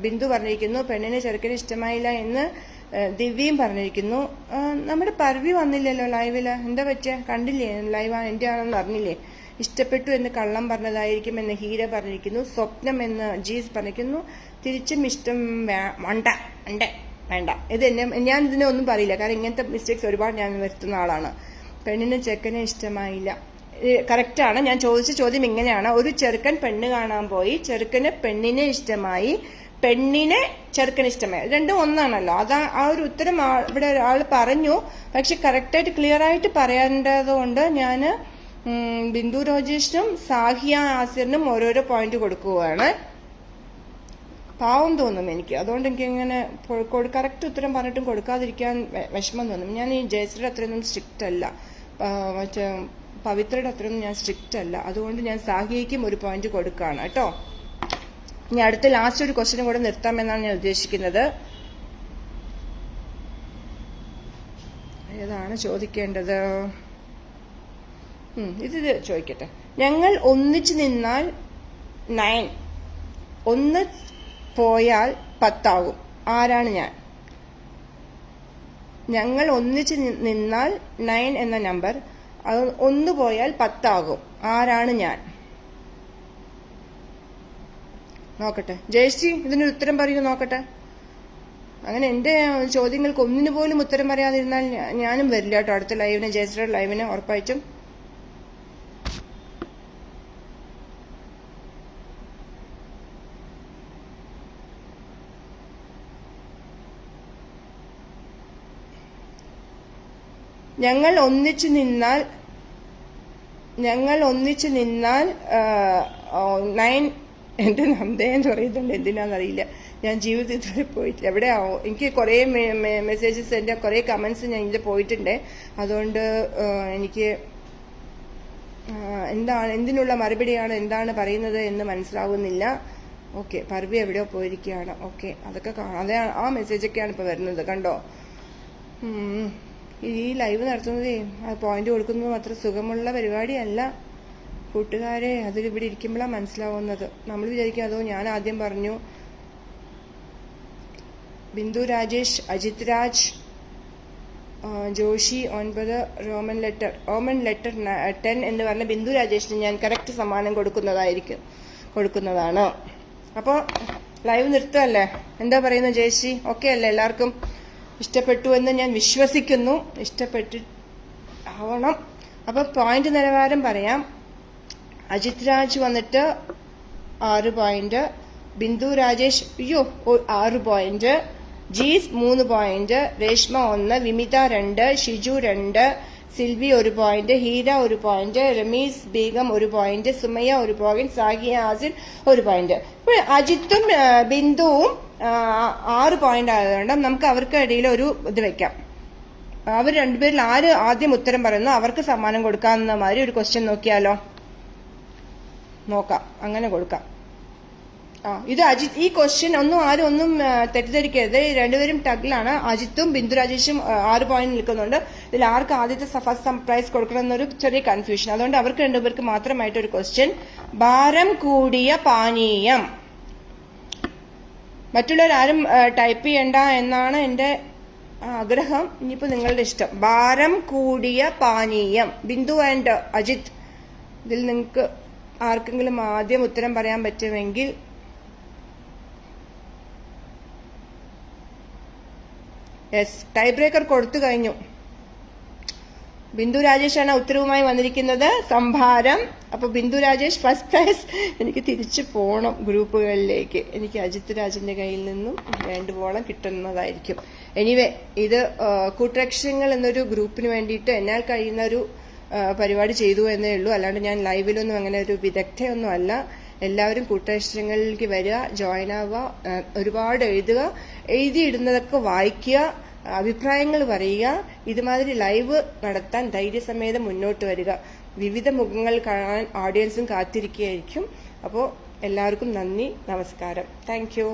ബിന്ദു പറഞ്ഞിരിക്കുന്നു, പെണ്ണിനെ ചെറുക്കിന് ഇഷ്ടമായില്ല എന്ന് ദിവ്യയും പറഞ്ഞിരിക്കുന്നു. നമ്മുടെ പർവി വന്നില്ലല്ലോ ലൈവില്, എന്താ പറ്റിയ? കണ്ടില്ലേ ലൈവ് എന്റെ ആണെന്ന് അറിഞ്ഞില്ലേ? ഇഷ്ടപ്പെട്ടു എന്ന് കള്ളം പറഞ്ഞതായിരിക്കും എന്ന് ഹീര പറഞ്ഞിരിക്കുന്നു. സ്വപ്നം എന്ന് ജീസ് പറഞ്ഞിരിക്കുന്നു. തിരിച്ചും ഇഷ്ടം വേണ്ട. ഇത് ഞാൻ ഇതിനെ ഒന്നും പറയില്ല, കാരണം ഇങ്ങനത്തെ മിസ്റ്റേക്സ് ഒരുപാട് ഞാൻ വരുത്തുന്ന ആളാണ്. പെണ്ണിന് ചെക്കനെ ഇഷ്ടമായില്ല, കറക്റ്റാണ്. ഞാൻ ചോദിച്ച ചോദ്യം ഇങ്ങനെയാണ്: ഒരു ചെറുക്കൻ പെണ്ണ് കാണാൻ പോയി, ചെറുക്കന് പെണ്ണിനെ ഇഷ്ടമായി, പെണ്ണിനെ ചെറുക്കന് ഇഷ്ടമായി. രണ്ടും ഒന്നാണല്ലോ. അതാ ആ ഒരു ഉത്തരം ഇവിടെ ഒരാൾ പറഞ്ഞു, പക്ഷെ കറക്റ്റായിട്ട് ക്ലിയർ ആയിട്ട് പറയേണ്ടതുകൊണ്ട് ഞാൻ ബിന്ദു രാജേഷിനും സാഹിയ ആസിറിനും ഓരോരോ പോയിന്റ് കൊടുക്കുകയാണ്. പാവം തോന്നും എനിക്ക്, അതുകൊണ്ട് എനിക്ക് ഇങ്ങനെ കറക്റ്റ് ഉത്തരം പറഞ്ഞിട്ടും കൊടുക്കാതിരിക്കാൻ വിഷമം തോന്നും. ഞാൻ ഈ ജയശ്രീയുടെ അത്രയൊന്നും സ്ട്രിക്റ്റ് അല്ല, മറ്റേ പവിത്രയുടെ അത്രയൊന്നും ഞാൻ സ്ട്രിക്റ്റ് അല്ല. അതുകൊണ്ട് ഞാൻ സാഹിയയ്ക്കും ഒരു പോയിന്റ് കൊടുക്കുകയാണ് കേട്ടോ. ഇനി അടുത്ത ലാസ്റ്റ് ഒരു ക്വസ്റ്റ്യനും കൂടെ നിർത്താമെന്നാണ് ഞാൻ ഉദ്ദേശിക്കുന്നത്. ഏതാണ് ചോദിക്കേണ്ടത്? ഇത് ചോദിക്കട്ടെ. ഞങ്ങൾ ഒന്നിച്ചു നിന്നാൽ 9, ഒന്ന് പോയാൽ 10 ആകും. ആരാണ് ഞാൻ? ഞങ്ങൾ ഒന്നിച്ച് നിന്നാൽ 9 എന്ന നമ്പർ, ഒന്ന് പോയാൽ 10 ആകും. ആരാണ് ഞാൻ? നോക്കട്ടെ, ജയശ്രീ ഇതിനൊരു ഉത്തരം പറയൂ, നോക്കട്ടെ. അങ്ങനെ എന്റെ ചോദ്യങ്ങൾക്ക് ഒന്നിനു പോലും ഉത്തരം പറയാതിരുന്നാൽ ഞാനും വരില്ല കേട്ടോ അടുത്ത ലൈവിന്, ജയശ്രീയുടെ ലൈവിന് ഉറപ്പായിട്ടും. ഞങ്ങൾ ഒന്നിച്ചു നിന്നാൽ 9. എന്റെ നന്ദയെന്ന് പറയുന്നുണ്ട്, എന്തിനാന്നറിയില്ല. ഞാൻ ജീവിതത്തിൽ ഇതുവരെ പോയിട്ടില്ല. എവിടെയാവോ? എനിക്ക് കുറേ മെസ്സേജസ്, എന്റെ കുറേ കമന്റ്സ് ഞാൻ ഇതിൽ പോയിട്ടുണ്ട്. അതുകൊണ്ട് എനിക്ക് എന്തിനുള്ള മറുപടിയാണ്, എന്താണ് പറയുന്നത് എന്ന് മനസ്സിലാവുന്നില്ല. ഓക്കെ, പർവി എവിടെയോ പോയിരിക്കുകയാണ്. ഓക്കെ, അതൊക്കെ അതെ, ആ മെസ്സേജൊക്കെയാണ് ഇപ്പൊ വരുന്നത്, കണ്ടോ? ഈ ലൈവ് നടത്തുന്നതേ പോയിന്റ് കൊടുക്കുന്നതും അത്ര സുഖമുള്ള പരിപാടിയല്ല കൂട്ടുകാരെ. അതിലിവിടെ ഇരിക്കുമ്പോഴാണ് മനസ്സിലാവുന്നത്. നമ്മൾ വിചാരിക്കും അതോ ഞാൻ ആദ്യം പറഞ്ഞു. ബിന്ദു രാജേഷ്, അജിത് രാജ്, ജോഷി 9, റോമൻ ലെറ്റർ 10 എന്ന് പറഞ്ഞ ബിന്ദു രാജേഷിന് ഞാൻ കറക്റ്റ് സമ്മാനം കൊടുക്കുന്നതാണ്. അപ്പോൾ ലൈവ് നിർത്തുകയല്ലേ? എന്താ പറയുന്നത് ജയശ്രീ? ഓക്കെ അല്ലേ? എല്ലാവർക്കും ഇഷ്ടപ്പെട്ടു എന്ന് ഞാൻ വിശ്വസിക്കുന്നു. ആവണം. അപ്പൊ പോയിന്റ് നിലവാരം പറയാം. അജിത് രാജ് വന്നിട്ട് 6 point, Bindu Rajesh 6 point, Jees 3 point, Reshma 1, Vimitha 2, Shiju 2, Silvy 1 point, Heera 1 point, Ramees Begum 1 point, Sumayya 1 point, Sahiya Asin 1 point. ഇപ്പോൾ അജിത്തും ബിന്ദുവും 6 പോയിന്റ് ആയതുകൊണ്ട് നമുക്ക് അവർക്ക് ഇടയിൽ ഒരു ഇത് വെക്കാം. അവർ രണ്ടുപേരിൽ ആര് ആദ്യം ഉത്തരം പറയുന്നു അവർക്ക് സമ്മാനം കൊടുക്കാവുന്ന മാതിരി ഒരു ക്വസ്റ്റ്യൻ നോക്കിയാലോ? നോക്കാം, അങ്ങനെ കൊടുക്കാം. ഇത് അജിത്, ഈ ക്വസ്റ്റ്യൻ ആരും ഒന്നും തെറ്റിദ്ധരിക്കരുത്. രണ്ടുപേരും ടഗിലാണ്. അജിത്തും ബിന്ദു രാജേഷും 6 പോയിന്റ് നിൽക്കുന്നുണ്ട്. ഇതിൽ ആർക്ക് ആദ്യത്തെ ഫസ്റ്റ് പ്രൈസ് കൊടുക്കണം എന്നൊരു ചെറിയ കൺഫ്യൂഷൻ. അതുകൊണ്ട് അവർക്ക് രണ്ടുപേർക്ക് മാത്രമായിട്ട് ഒരു ക്വസ്റ്റ്യൻ. ഭാരം കൂടിയ പാനീയം. മറ്റുള്ളവരാരും ടൈപ്പ് ചെയ്യണ്ട എന്നാണ് എന്റെ ആഗ്രഹം. ഇനിയിപ്പോ നിങ്ങളുടെ ഇഷ്ടം. ഭാരം കൂടിയ പാനീയം. ബിന്ദു ആൻഡ് അജിത്, ഇതിൽ നിങ്ങൾക്ക് ആർക്കെങ്കിലും ആദ്യം ഉത്തരം പറയാൻ പറ്റുമെങ്കിൽ യെസ്, ടൈ ബ്രേക്കർ കൊടുത്തു കഴിഞ്ഞു. ബിന്ദു രാജേഷാണ് ഉത്തരവുമായി വന്നിരിക്കുന്നത്. സംഭാരം. അപ്പൊ ബിന്ദു രാജേഷ് ഫസ്റ്റ് പ്രൈസ്. എനിക്ക് തിരിച്ചു പോകണം ഗ്രൂപ്പുകളിലേക്ക്. എനിക്ക് അജിത് രാജിന്റെ കയ്യിൽ നിന്നും വേണ്ടുവോളം കിട്ടുന്നതായിരിക്കും. എനിവേ, ഇത് കൂട്ടരക്ഷങ്ങൾ എന്നൊരു ഗ്രൂപ്പിന് വേണ്ടിയിട്ട് എന്നാൽ കഴിയുന്ന ഒരു പരിപാടി ചെയ്തു എന്നേ ഉള്ളൂ. അല്ലാണ്ട് ഞാൻ ലൈവിലൊന്നും അങ്ങനെ ഒരു വിദഗ്ധയൊന്നും അല്ല. എല്ലാവരും കൂട്ടക്ഷരങ്ങളിലേക്ക് വരിക, ജോയിൻ ആവുക, ഒരുപാട് എഴുതുക, എഴുതിയിടുന്നതൊക്കെ വായിക്കുക, അഭിപ്രായങ്ങൾ പറയുക. ഇതുമാതിരി ലൈവ് നടത്താൻ ധൈര്യസമേതം മുന്നോട്ട് വരിക. വിവിധ മുഖങ്ങൾ കാണാൻ ഓഡിയൻസും കാത്തിരിക്കുകയായിരിക്കും. അപ്പോൾ എല്ലാവർക്കും നന്ദി, നമസ്കാരം. Thank U.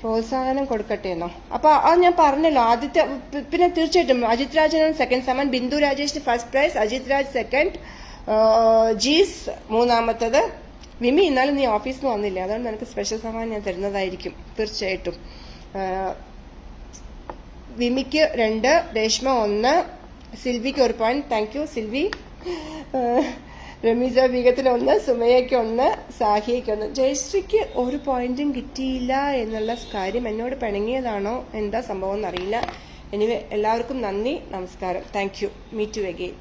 പ്രോത്സാഹനം കൊടുക്കട്ടെ എന്നോ? അപ്പൊ അത് ഞാൻ പറഞ്ഞല്ലോ. ആദ്യത്തെ പിന്നെ തീർച്ചയായിട്ടും അജിത് രാജനാണ് സെക്കൻഡ് സമ്മാൻ, ബിന്ദു രാജേഷിന് first prize, Ajith Raj second, Jees മൂന്നാമത്തത്. വിമി ഇന്നാലും നീ ഓഫീസിൽ നിന്ന് വന്നില്ല, അതുകൊണ്ട് നിനക്ക് സ്പെഷ്യൽ സമ്മാനം ഞാൻ തരുന്നതായിരിക്കും തീർച്ചയായിട്ടും. വിമിക്ക് 2, രേഷ്മ 1, സിൽവിക്ക് 1 point. Thank you Silvy. Rameesa ബീഗത്തിന് 1, സുമയ്യയ്ക്ക് 1, സാഹിയയ്ക്ക് 1. ജയശ്രീക്ക് 1 പോയിന്റും കിട്ടിയില്ല എന്നുള്ള കാര്യം എന്നോട് പിണങ്ങിയതാണോ എന്താ സംഭവം എന്നറിയില്ല. എനിവേ എല്ലാവർക്കും നന്ദി, നമസ്കാരം. Thank you. Meet you again.